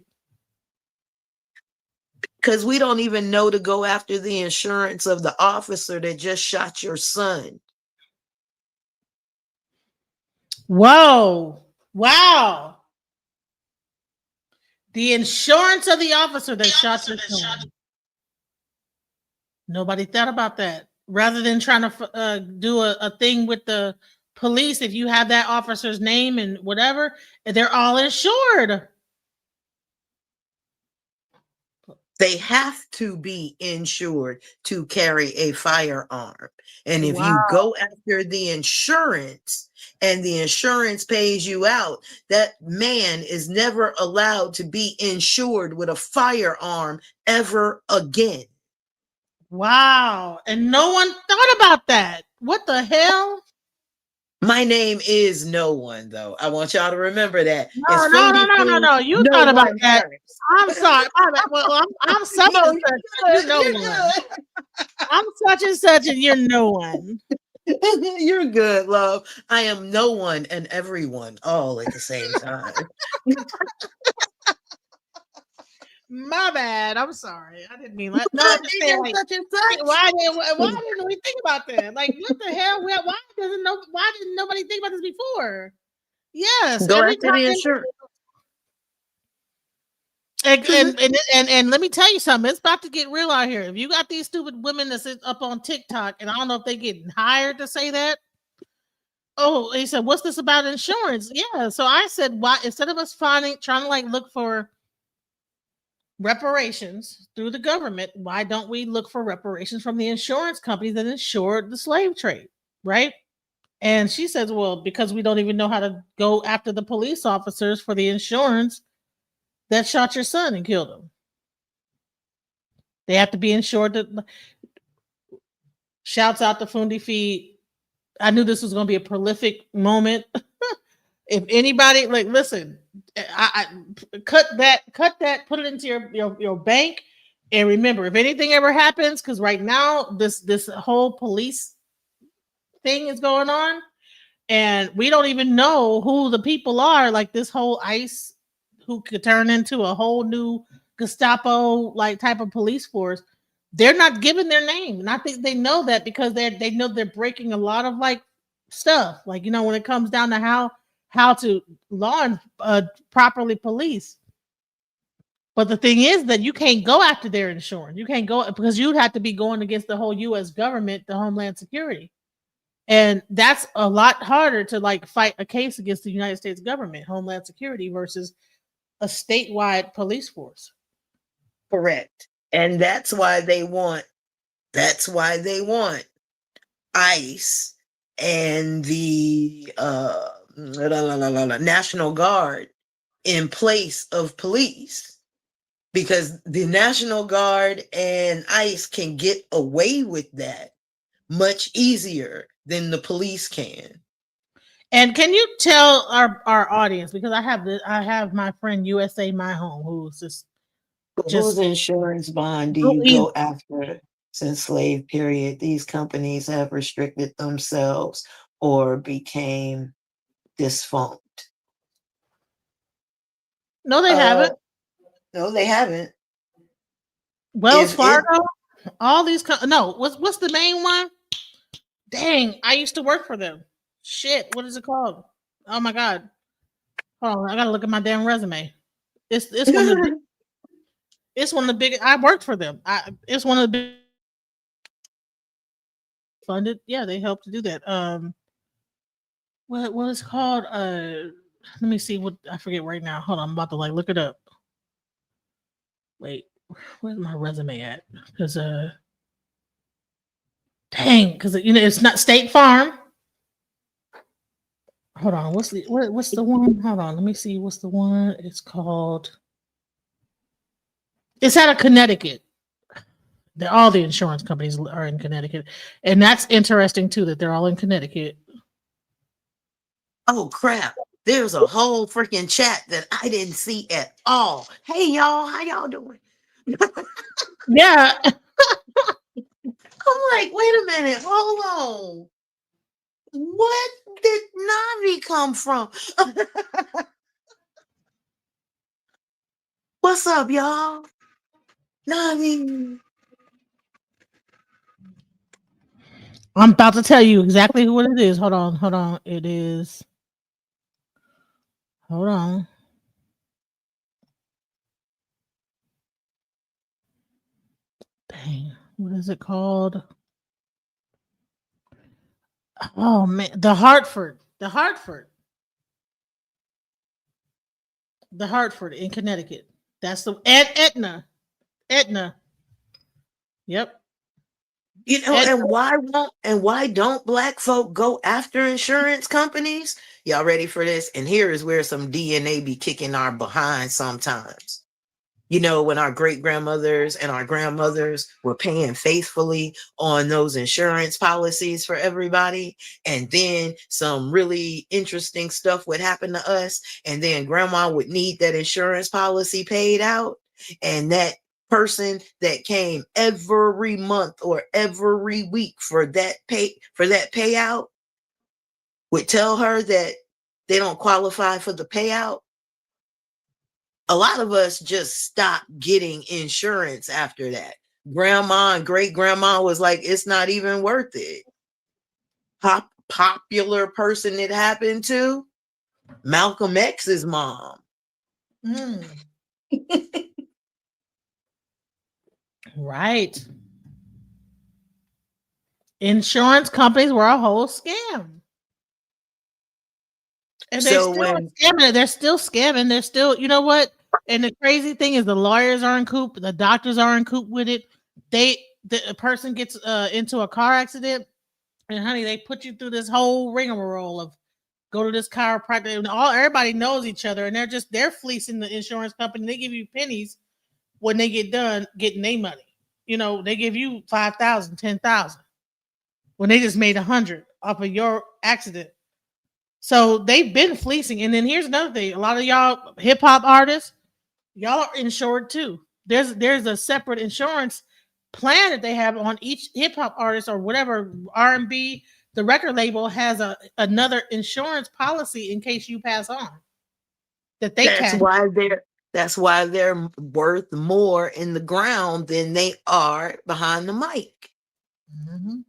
Because we don't even know to go after the insurance of the officer that just shot your son. Whoa. Wow. The insurance of the officer that shot your son. Nobody thought about that. Rather than trying to do a thing with the police, if you have that officer's name and whatever, they're all insured. They have to be insured to carry a firearm. And if you go after the insurance and the insurance pays you out, that man is never allowed to be insured with a firearm ever again. Wow. And no one thought about that. What the hell? My name is no one, though. I want y'all to remember that. No. You thought about that. I'm sorry. Well, I'm such and such. You're no one. I'm such and such, and you're no one. You're good, love. I am no one and everyone all at the same time. My bad. I'm sorry. I didn't mean that. No, I'm just saying, like, why didn't we think about that? Like, what the hell? Why didn't nobody think about this before? Yes. Go after the insurance. And let me tell you something. It's about to get real out here. If you got these stupid women that sit up on TikTok, and I don't know if they get hired to say that. Oh, he said, "What's this about insurance?" Yeah. So I said, why, instead of us trying to like look for reparations through the government, why don't we look for reparations from the insurance companies that insured the slave trade, right? And she says, well, because we don't even know how to go after the police officers for the insurance that shot your son and killed him. They have to be insured. Shouts out to Fundi Feed. I knew this was going to be a prolific moment. If anybody, like, listen, I cut that, put it into your bank, and remember, if anything ever happens, because right now this whole police thing is going on, and we don't even know who the people are. Like this whole ICE, who could turn into a whole new Gestapo like type of police force. They're not giving their name, and I think they know that because they know they're breaking a lot of like stuff. Like, you know, when it comes down to how to properly police. But the thing is that you can't go after their insurance. You can't go because you'd have to be going against the whole U.S. government, the Homeland Security. And that's a lot harder to like fight a case against the United States government, Homeland Security, versus a statewide police force. Correct. And that's why they want ICE and the National Guard in place of police, because the National Guard and ICE can get away with that much easier than the police can. And can you tell our audience, because I have my friend USA My Home, who's just whose insurance bond do you go after? Since slave period, these companies have restricted themselves or became defunct. No, they haven't. No, they haven't. Wells Fargo, all these. No, what's the main one? Dang, I used to work for them. Shit, what is it called? Oh my god! Hold on, I gotta look at my damn resume. It's one of the. It's one of the big. I worked for them. It's one of the big funded. Yeah, they helped to do that. What is called? Let me see what I forget right now. Hold on, I'm about to like look it up. Wait, where's my resume at? Because dang, because you know it's not State Farm. Hold on, what's the one? Hold on, let me see. What's the one? It's called. It's out of Connecticut. All the insurance companies are in Connecticut, and that's interesting too that they're all in Connecticut. Oh crap! There's a whole freaking chat that I didn't see at all. Hey y'all, how y'all doing? Yeah. I'm like, wait a minute, hold on. What did Navi come from? What's up, y'all? Navi. I'm about to tell you exactly what it is. Hold on. It is. Hold on. Dang, what is it called? Oh man, the Hartford in Connecticut. That's the Aetna. Yep. You know, and why don't black folk go after insurance companies? Y'all ready for this? And here is where some DNA be kicking our behind sometimes. You know, when our great grandmothers and our grandmothers were paying faithfully on those insurance policies for everybody, and then some really interesting stuff would happen to us, and then grandma would need that insurance policy paid out, and that person that came every month or every week for that payout would tell her that they don't qualify for the payout. A lot of us just stopped getting insurance after that. Grandma and great grandma was like, it's not even worth it. Popular person it happened to, Malcolm X's mom. Right. Insurance companies were a whole scam. And they're still scamming. They're still scamming. They're still, you know what? And the crazy thing is, the lawyers are in coop, the doctors are in coop with it. The person gets into a car accident, and honey, they put you through this whole rigmarole of go to this chiropractor, and everybody knows each other, and they're fleecing the insurance company. They give you pennies when they get done getting their money. You know, they give you 5,000, 10,000 when they just made 100 off of your accident. So they've been fleecing. And then here's another thing: a lot of y'all hip hop artists, y'all are insured too. There's a separate insurance plan that they have on each hip hop artist or whatever R&B. The record label has another insurance policy in case you pass on. That they That's can. why they're worth more in the ground than they are behind the mic. Mm-hmm.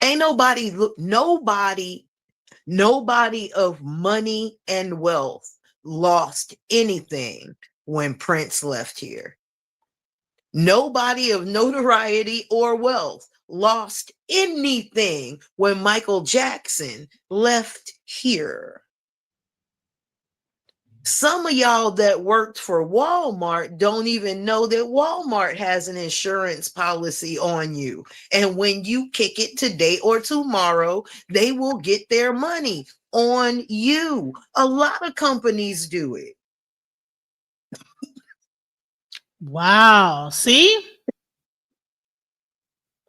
Ain't nobody of money and wealth lost anything when Prince left here. Nobody of notoriety or wealth lost anything when Michael Jackson left here. Some of y'all that worked for Walmart don't even know that Walmart has an insurance policy on you. And when you kick it today or tomorrow, they will get their money on you. A lot of companies do it. Wow. See?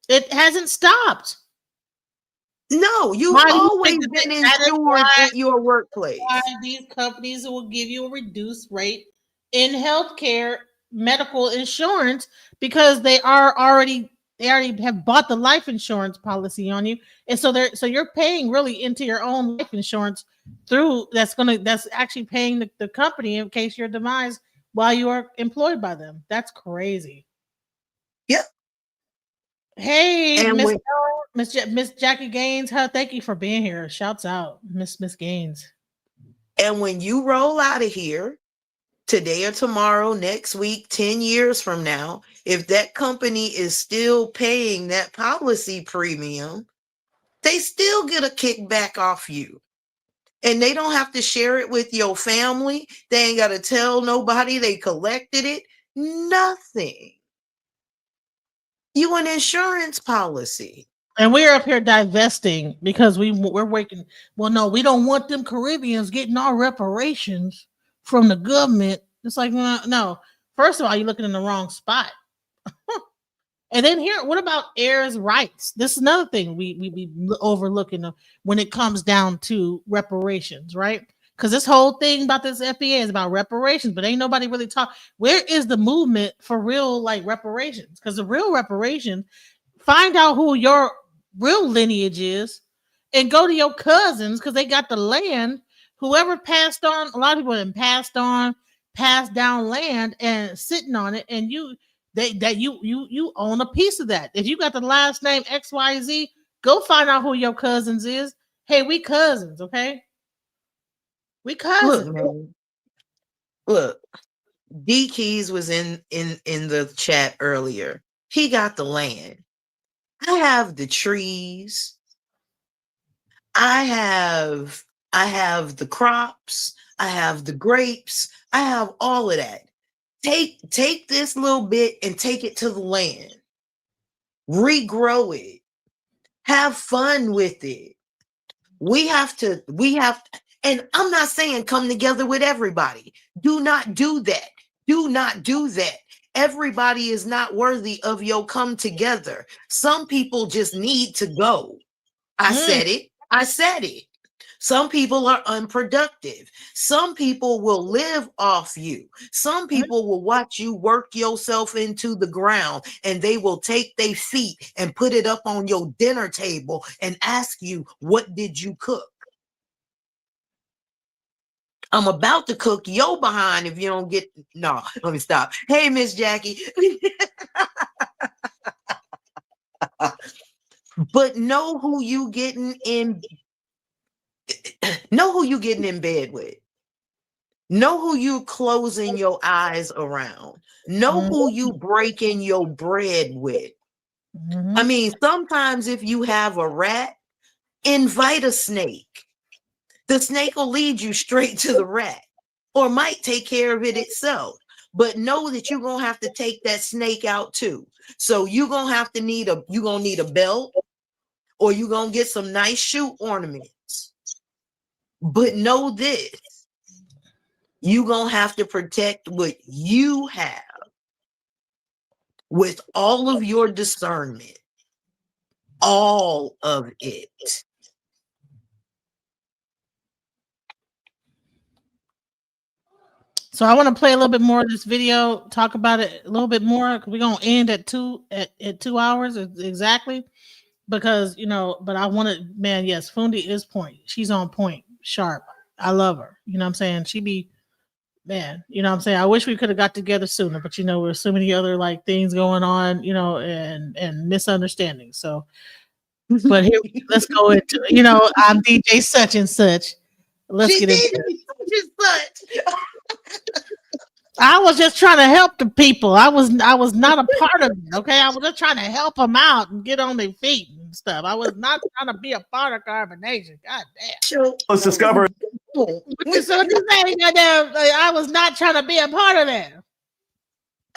It hasn't stopped. No, you've Why do you always think been that is insured why at your workplace. these companies will give you a reduced rate in healthcare medical insurance because they already have bought the life insurance policy on you, and so you're paying really into your own life insurance through that's actually paying the company in case you're demise while you are employed by them. That's crazy. Yep. Hey, And Miss Jackie Gaines, thank you for being here. Shouts out, Miss Gaines. And when you roll out of here today or tomorrow, next week, 10 years from now, if that company is still paying that policy premium, they still get a kickback off you. And they don't have to share it with your family. They ain't got to tell nobody they collected it. Nothing. You an insurance policy. And we're up here divesting because we're waking. Well, no, we don't want them Caribbeans getting our reparations from the government. It's like no. First of all, you're looking in the wrong spot. And then here, what about heirs' rights? This is another thing we be overlooking when it comes down to reparations, right? Because this whole thing about this FBA is about reparations, but ain't nobody really talk. Where is the movement for real like reparations? Because the real reparations, find out who your real lineage is, and go to your cousins because they got the land. Whoever passed on, a lot of people have passed down land and sitting on it, and you own a piece of that. If you got the last name XYZ, go find out who your cousins is. Hey, we cousins, okay? We cousins. Look, man. Look, D Keys was in the chat earlier. He got the land. I have the trees. I have the crops. I have the grapes. I have all of that. Take this little bit and take it to the land. Regrow it. Have fun with it. We have to, and I'm not saying come together with everybody. Do not do that. Do not do that. Everybody is not worthy of your come together. Some people just need to go. I said it. Some people are unproductive. Some people will live off you. Some people will watch you work yourself into the ground, and they will take their feet and put it up on your dinner table and ask you, what did you cook? I'm about to cook your behind if you don't get. No, let me stop. Hey, Miss Jackie. But know who you getting in bed with. Know who you closing your eyes around. Know who you breaking your bread with. I mean, sometimes if you have a rat, invite a snake. The snake will lead you straight to the rat. or might take care of it itself. But know that you're gonna have to take that snake out too. So you're gonna need a belt, or you're gonna get some nice shoe ornaments. But know this, you're gonna have to protect what you have with all of your discernment. All of it. So I want to play a little bit more of this video, talk about it a little bit more. We're gonna end at 2 hours exactly, because but I want to, man. Yes, Fundi is point. She's on point, sharp. I love her. You know what I'm saying? She be, man. You know what I'm saying? I wish we could have got together sooner, but there's so many other like things going on, and misunderstandings. So, but here, let's go into I'm DJ such and such. Let's get into it. Such. I was just trying to help the people. I was not a part of it. Okay, I was just trying to help them out and get on their feet and stuff. I was not trying to be a part of carbonation. God damn. Let's discover. So just saying, I was not trying to be a part of that.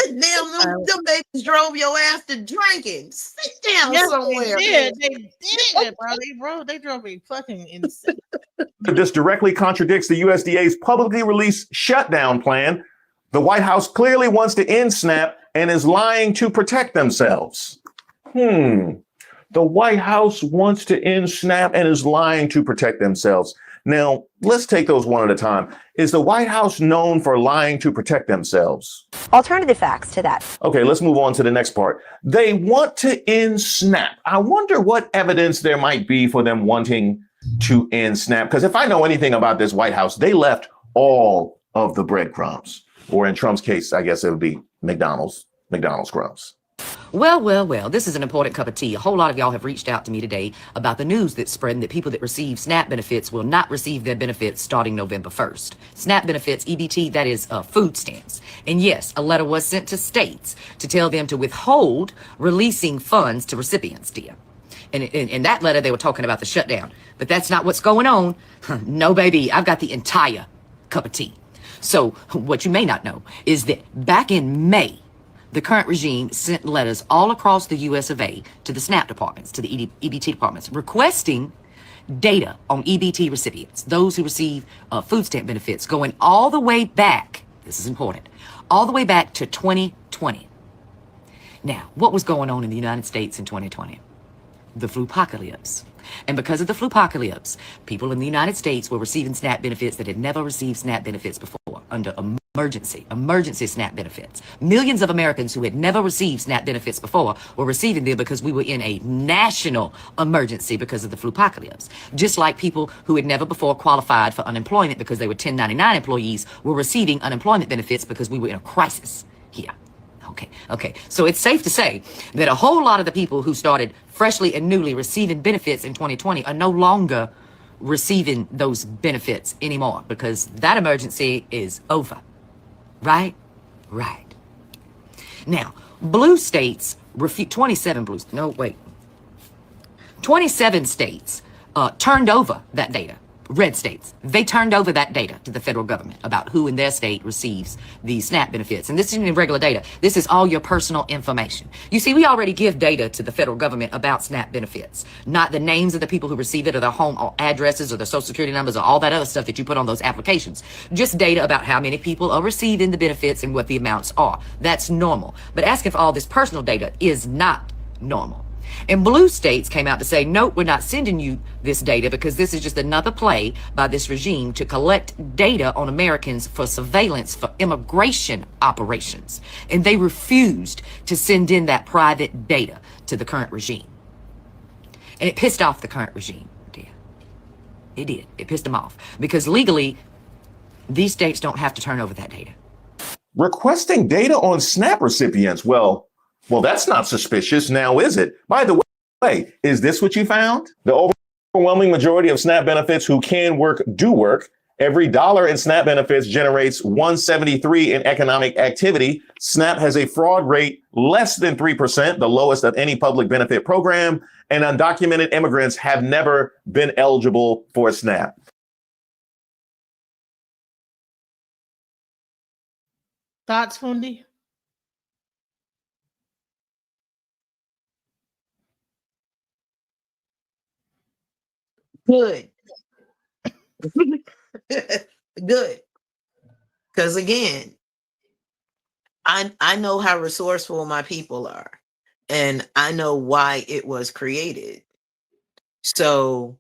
Damn, them babies drove your ass to drinking. Sit down somewhere. They did, bro. They drove me fucking insane. This directly contradicts the USDA's publicly released shutdown plan. The White House clearly wants to end SNAP and is lying to protect themselves. The White House wants to end SNAP and is lying to protect themselves. Now, let's take those one at a time. Is the White House known for lying to protect themselves? Alternative facts to that. Okay, let's move on to the next part. They want to end SNAP. I wonder what evidence there might be for them wanting to end SNAP. Because if I know anything about this White House, they left all of the breadcrumbs. Or in Trump's case, I guess it would be McDonald's crumbs. Well, this is an important cup of tea. A whole lot of y'all have reached out to me today about the news that's spreading that people that receive SNAP benefits will not receive their benefits starting November 1st. SNAP benefits, EBT, that is food stamps. And yes, a letter was sent to states to tell them to withhold releasing funds to recipients, dear. And in that letter, they were talking about the shutdown. But that's not what's going on. No, baby, I've got the entire cup of tea. So what you may not know is that back in May, the current regime sent letters all across the US of A to the SNAP departments, to the EBT departments, requesting data on EBT recipients, those who receive food stamp benefits, going all the way back, this is important, all the way back to 2020. Now, what was going on in the United States in 2020? The flu-pocalypse. And because of the flu-pocalypse, people in the United States were receiving SNAP benefits that had never received SNAP benefits before under emergency SNAP benefits. Millions of Americans who had never received SNAP benefits before were receiving them because we were in a national emergency because of the flu-pocalypse. Just like people who had never before qualified for unemployment because they were 1099 employees were receiving unemployment benefits because we were in a crisis here. Okay. So it's safe to say that a whole lot of the people who started freshly and newly receiving benefits in 2020 are no longer receiving those benefits anymore because that emergency is over. Right? Right. Now, blue states refute 27 states turned over that data. Red states, they turned over that data to the federal government about who in their state receives these SNAP benefits. And this isn't regular data. This is all your personal information. You see, we already give data to the federal government about SNAP benefits, not the names of the people who receive it or their home or addresses or their social security numbers or all that other stuff that you put on those applications. Just data about how many people are receiving the benefits and what the amounts are. That's normal. But asking for all this personal data is not normal. And blue states came out to say, nope, we're not sending you this data because this is just another play by this regime to collect data on Americans for surveillance for immigration operations. And they refused to send in that private data to the current regime. And it pissed off the current regime, dear. It did. It pissed them off because legally, these states don't have to turn over that data. Requesting data on SNAP recipients. Well, that's not suspicious now, is it? By the way, is this what you found? The overwhelming majority of SNAP benefits who can work do work. Every dollar in SNAP benefits generates $173 in economic activity. SNAP has a fraud rate less than 3%, the lowest of any public benefit program, and undocumented immigrants have never been eligible for SNAP. Thoughts, Fundi? Good. Good. Because again, I know how resourceful my people are, and I know why it was created. So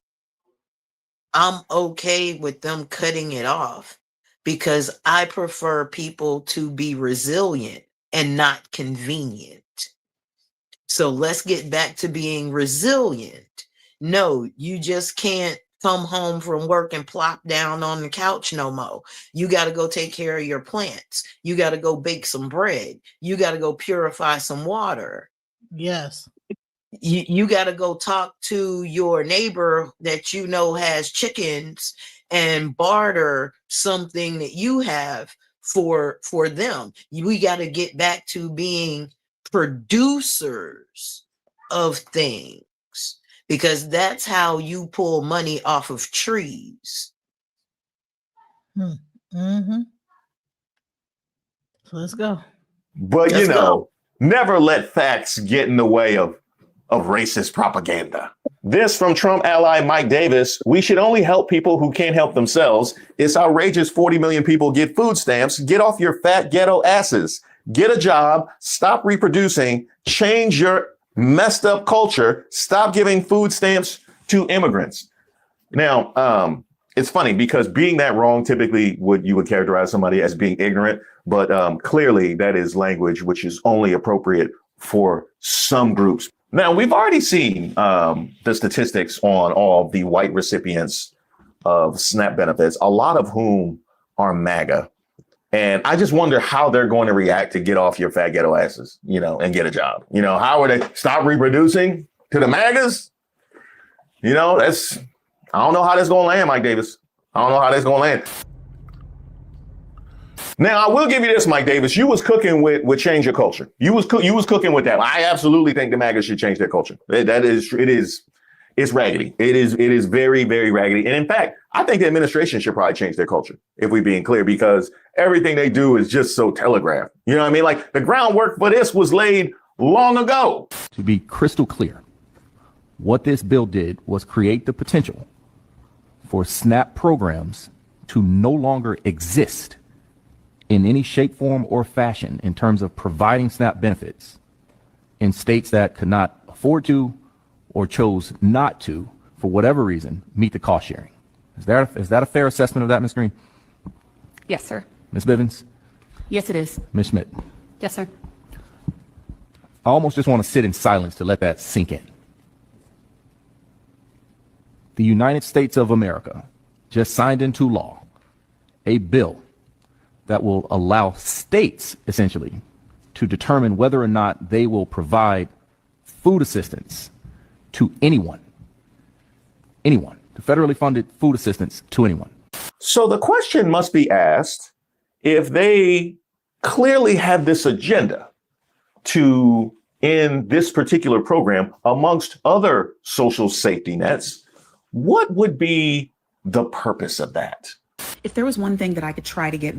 I'm okay with them cutting it off because I prefer people to be resilient and not convenient. So let's get back to being resilient. No, you just can't come home from work and plop down on the couch no more. You got to go take care of your plants. You got to go bake some bread. You got to go purify some water. Yes. You got to go talk to your neighbor that you know has chickens and barter something that you have for them. We got to get back to being producers of things, because that's how you pull money off of trees. Mm-hmm. So let's go. But Let's go. never let facts get in the way of racist propaganda. This from Trump ally Mike Davis. We should only help people who can't help themselves. It's outrageous 40 million people get food stamps. Get off your fat ghetto asses. Get a job. Stop reproducing. Change your messed up culture. Stop giving food stamps to immigrants. Now, it's funny because being that wrong, typically you would characterize somebody as being ignorant, but clearly that is language which is only appropriate for some groups. Now, we've already seen the statistics on all the white recipients of SNAP benefits, a lot of whom are MAGA. And I just wonder how they're going to react to get off your fat ghetto asses, and get a job. How are they stop reproducing to the MAGAs? I don't know how that's going to land, Mike Davis. I don't know how that's going to land. Now, I will give you this, Mike Davis. You was cooking with change your culture. You was cooking with that. I absolutely think the MAGA should change their culture. It's raggedy. It is very, very raggedy. And in fact, I think the administration should probably change their culture, if we're being clear, because everything they do is just so telegraphed. You know what I mean? Like the groundwork for this was laid long ago. To be crystal clear, what this bill did was create the potential for SNAP programs to no longer exist in any shape, form, or fashion in terms of providing SNAP benefits in states that could not afford to or chose not to, for whatever reason, meet the cost sharing. Is that a fair assessment of that, Ms. Green? Yes, sir. Ms. Bivens? Yes, it is. Ms. Schmidt? Yes, sir. I almost just want to sit in silence to let that sink in. The United States of America just signed into law a bill that will allow states, essentially, to determine whether or not they will provide food assistance to anyone, to federally funded food assistance to anyone. So the question must be asked, if they clearly have this agenda to end this particular program amongst other social safety nets, what would be the purpose of that? If there was one thing that I could try to get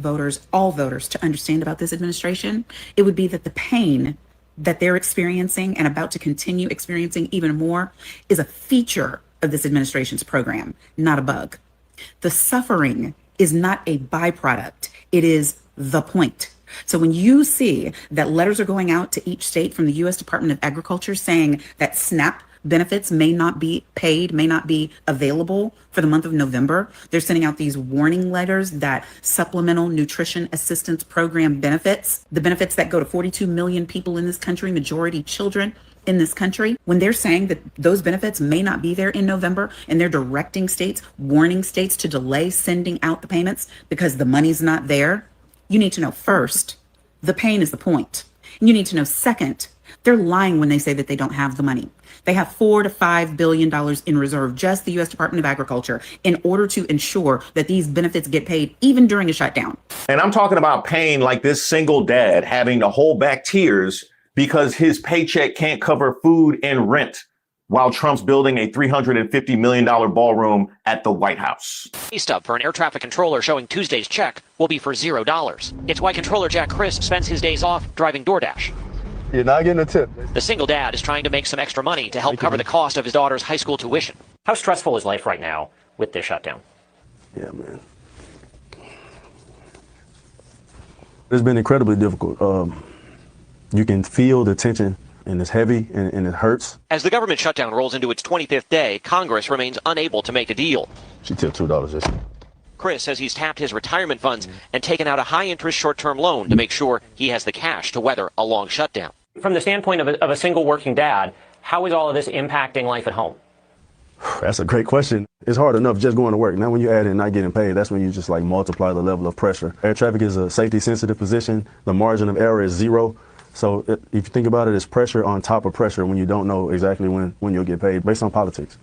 all voters to understand about this administration, it would be that the pain that they're experiencing and about to continue experiencing even more is a feature of this administration's program, not a bug. The suffering is not a byproduct. It is the point. So when you see that letters are going out to each state from the U.S. Department of Agriculture saying that SNAP benefits may not be paid, may not be available for the month of November, they're sending out these warning letters that supplemental nutrition assistance program benefits, the benefits that go to 42 million people in this country, majority children in this country, when they're saying that those benefits may not be there in November and they're directing states, warning states to delay sending out the payments because the money's not there, you need to know first, the pain is the point. And you need to know second, they're lying when they say that they don't have the money. They have $4 to $5 billion in reserve, just the U.S. Department of Agriculture, in order to ensure that these benefits get paid even during a shutdown. And I'm talking about pain like this single dad having to hold back tears because his paycheck can't cover food and rent while Trump's building a $350 million ballroom at the White House. Stub for an air traffic controller showing Tuesday's check will be for $0. It's why controller Jack Chris spends his days off driving DoorDash. You're not getting a tip. The single dad is trying to make some extra money to help cover the cost of his daughter's high school tuition. How stressful is life right now with this shutdown? Yeah, man. It's been incredibly difficult. You can feel the tension, and it's heavy, and it hurts. As the government shutdown rolls into its 25th day, Congress remains unable to make a deal. She tipped $2 this. Chris says he's tapped his retirement funds and taken out a high-interest short-term loan to make sure he has the cash to weather a long shutdown. From the standpoint of a single working dad, how is all of this impacting life at home? That's a great question. It's hard enough just going to work. Now when you add in not getting paid, that's when you just like multiply the level of pressure. Air traffic is a safety sensitive position. The margin of error is zero. So if you think about it, it's pressure on top of pressure when you don't know exactly when you'll get paid based on politics.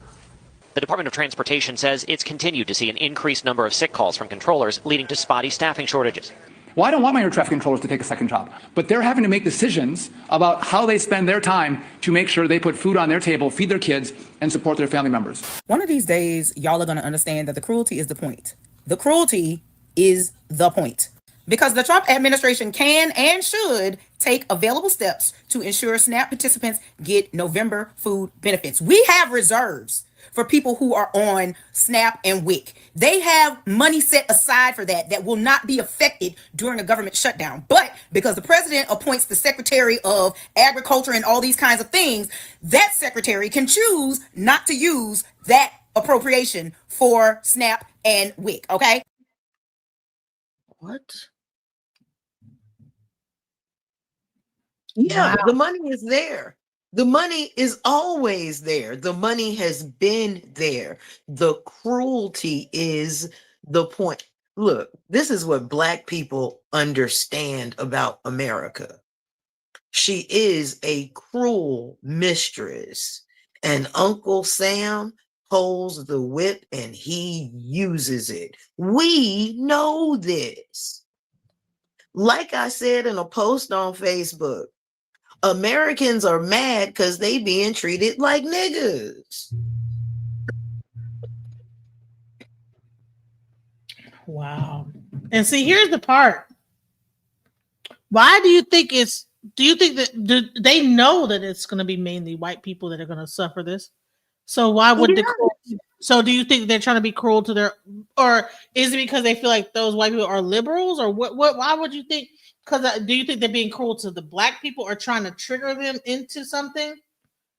The Department of Transportation says it's continued to see an increased number of sick calls from controllers, leading to spotty staffing shortages. Well, I don't want my air traffic controllers to take a second job, but they're having to make decisions about how they spend their time to make sure they put food on their table, feed their kids, and support their family members. One of these days, y'all are going to understand that the cruelty is the point. The cruelty is the point. Because the Trump administration can and should take available steps to ensure SNAP participants get November food benefits. We have reserves for people who are on SNAP and WIC. They have money set aside for that will not be affected during a government shutdown. But because the president appoints the Secretary of Agriculture and all these kinds of things, that secretary can choose not to use that appropriation for SNAP and WIC, okay? What? Yeah, the money is there. The money is always there. The money has been there. The cruelty is the point. Look, this is what Black people understand about America. She is a cruel mistress, and Uncle Sam holds the whip and he uses it. We know this. Like I said in a post on Facebook, Americans are mad because they being treated like niggas. Wow. And see, here's the part. Why do you think that they know that it's going to be mainly white people that are going to suffer this? So why would so do you think they're trying to be cruel to their, or is it because they feel like those white people are liberals, or what why would you think? Because do you think they're being cruel to the Black people or trying to trigger them into something?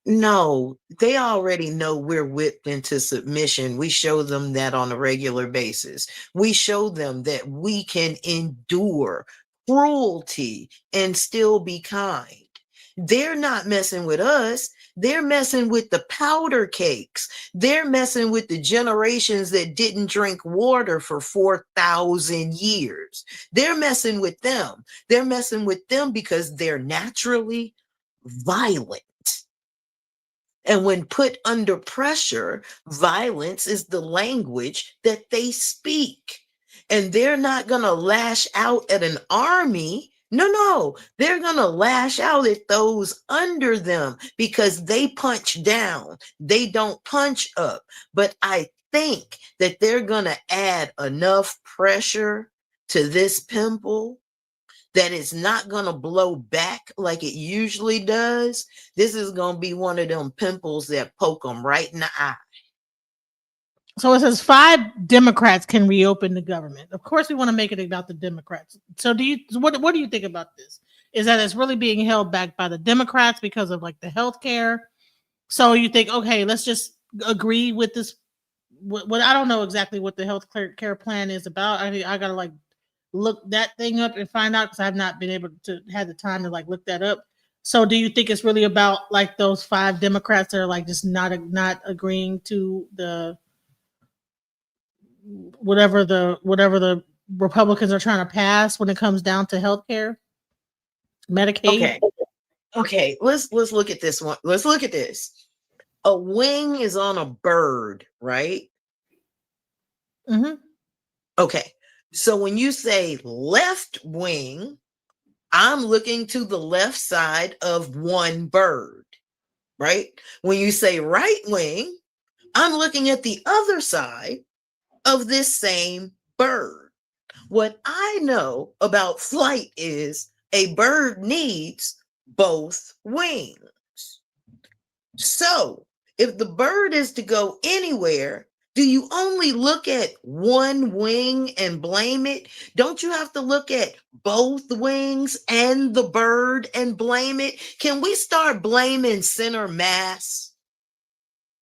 No, they already know we're whipped into submission. We show them that on a regular basis. We show them that we can endure cruelty and still be kind. They're not messing with us. They're messing with the powder cakes. They're messing with the generations that didn't drink water for 4,000 years. They're messing with them. They're messing with them because they're naturally violent. And when put under pressure, violence is the language that they speak. And they're not going to lash out at an army. No, they're going to lash out at those under them because they punch down. They don't punch up. But I think that they're going to add enough pressure to this pimple that it's not going to blow back like it usually does. This is going to be one of them pimples that poke them right in the eye. So it says 5 Democrats can reopen the government. Of course, we want to make it about the Democrats. So what do you think about this? Is that it's really being held back by the Democrats because of like the health care? So you think, okay, let's just agree with this. What I don't know exactly what the health care plan is about. I got to like look that thing up and find out because I've not been able to have the time to like look that up. So do you think it's really about like those 5 Democrats that are like just not agreeing to the whatever the Republicans are trying to pass when it comes down to healthcare, Medicaid? Okay. Let's look at this one. Let's look at this. A wing is on a bird, right? Mm-hmm. Okay. So when you say left wing, I'm looking to the left side of one bird. right? When you say right wing, I'm looking at the other side of this same bird. What I know about flight is a bird needs both wings. So if the bird is to go anywhere, do you only look at one wing and blame it? Don't you have to look at both wings and the bird and blame it? Can we start blaming center mass?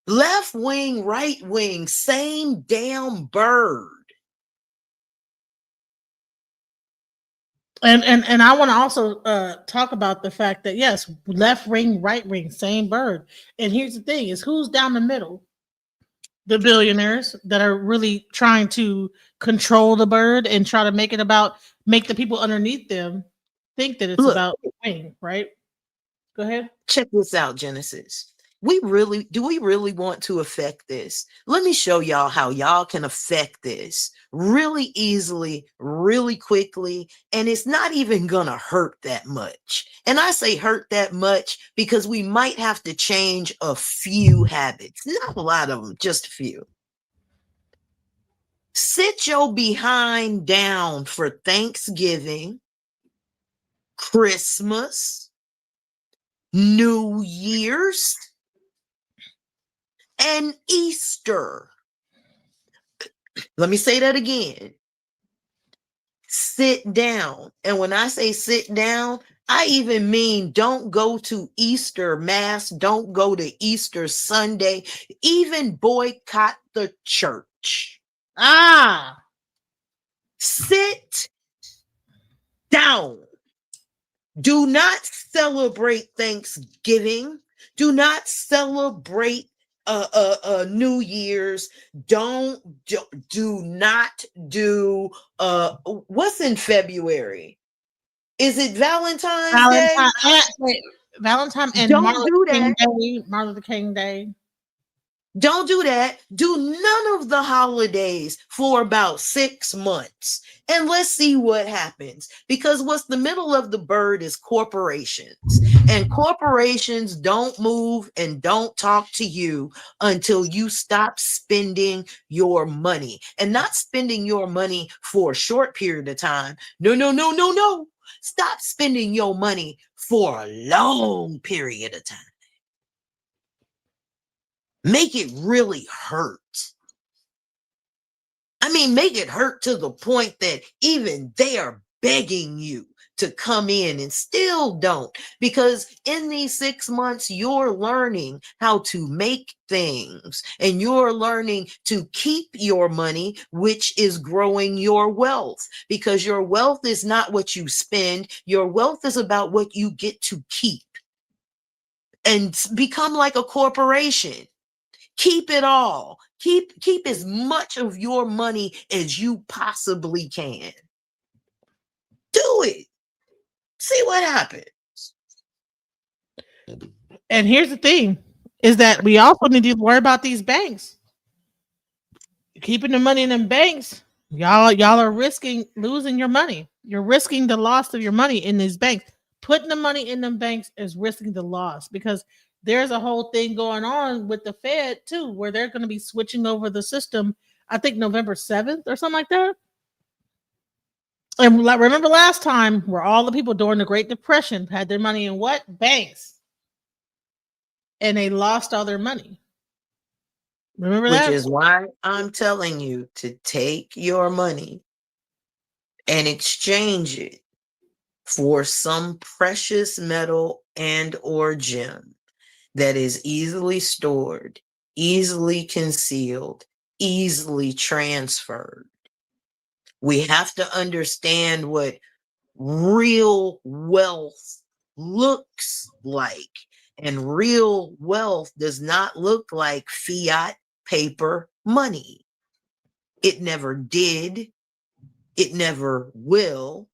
Left wing, right wing, same damn bird. And I want to also talk about the fact that yes, left ring, right ring, same bird. And here's the thing: is who's down the middle? The billionaires that are really trying to control the bird and try to make the people underneath them think that it's Look, about wing, right? Go ahead. check this out, Genesis. We really want to affect this? Let me show y'all how y'all can affect this really easily, really quickly, and it's not even gonna hurt that much. And I say hurt that much because we might have to change a few habits, not a lot of them, just a few. Sit your behind down for Thanksgiving, Christmas, New Year's, and Easter. Let me say that again. Sit down. And when I say sit down, I even mean don't go to Easter Mass, don't go to Easter Sunday, even boycott the church. Sit down. Do not celebrate Thanksgiving. Do not celebrate New Year's. Do not do what's in February? Is it Valentine's Day? Valentine and Don't Martin do Luther King that. Day. Martin Luther King Day. Don't do that. Do none of the holidays for about 6 months. And let's see what happens. Because what's the middle of the bird is corporations. And corporations don't move and don't talk to you until you stop spending your money. And not spending your money for a short period of time. No. Stop spending your money for a long period of time. Make it really hurt. I mean, make it hurt to the point that even they are begging you to come in and still don't. Because in these 6 months, you're learning how to make things and you're learning to keep your money, which is growing your wealth. Because your wealth is not what you spend, your wealth is about what you get to keep and become like a corporation. Keep it all. Keep as much of your money as you possibly can. Do it. See what happens. And here's the thing: is that we also need to worry about these banks. Keeping the money in them banks, y'all are risking losing your money. You're risking the loss of your money in these banks. Putting the money in them banks is risking the loss because there's a whole thing going on with the Fed too, where they're going to be switching over the system. I think November 7th or something like that. And remember last time where all the people during the Great Depression had their money in what? Banks. And they lost all their money. Remember Which that? is why I'm telling you to take your money and exchange it for some precious metal and or gem that is easily stored, easily concealed, easily transferred. We have to understand what real wealth looks like. And real wealth does not look like fiat paper money. It never did. It never will.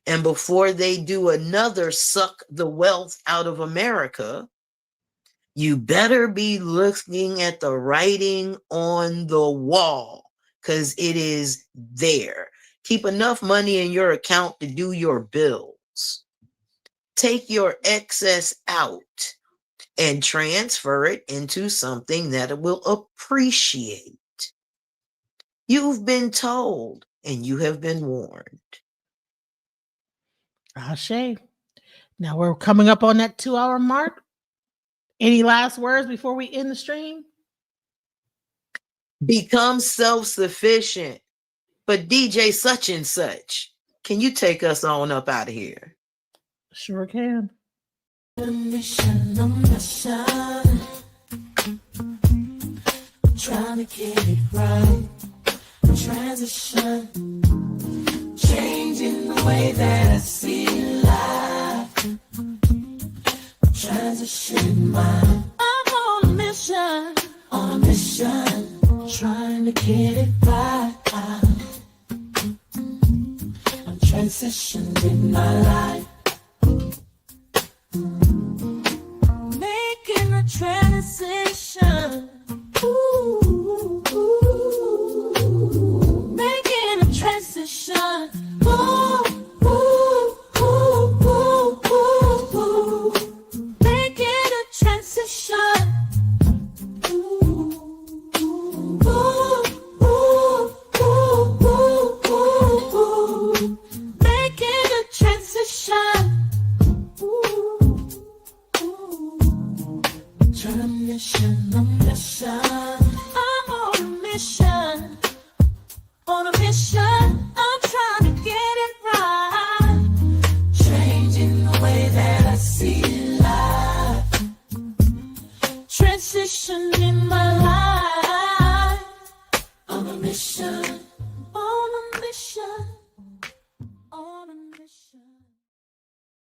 And before they do another suck the wealth out of America, you better be looking at the writing on the wall because it is there. Keep enough money in your account to do your bills. Take your excess out. and transfer it into something that it will appreciate. You've been told and you have been warned. Ashe. Now we're coming up on that 2-hour mark. Any last words before we end the stream? Become self-sufficient. But DJ such and such, can you take us on up out of here? Sure can. Mission, trying to get it right. Transition, changing the way that I see life. Transition mind. I'm on a mission, trying to get it right. I'm transitioning my life. Making a transition. Ooh, making a transition. Ooh, ooh, ooh, ooh, ooh, ooh. Making a transition. Ooh, ooh, ooh, ooh, ooh, ooh, ooh. Making a transition. I'm on a mission, I'm trying to get it right. Changing the way that I see life. Transition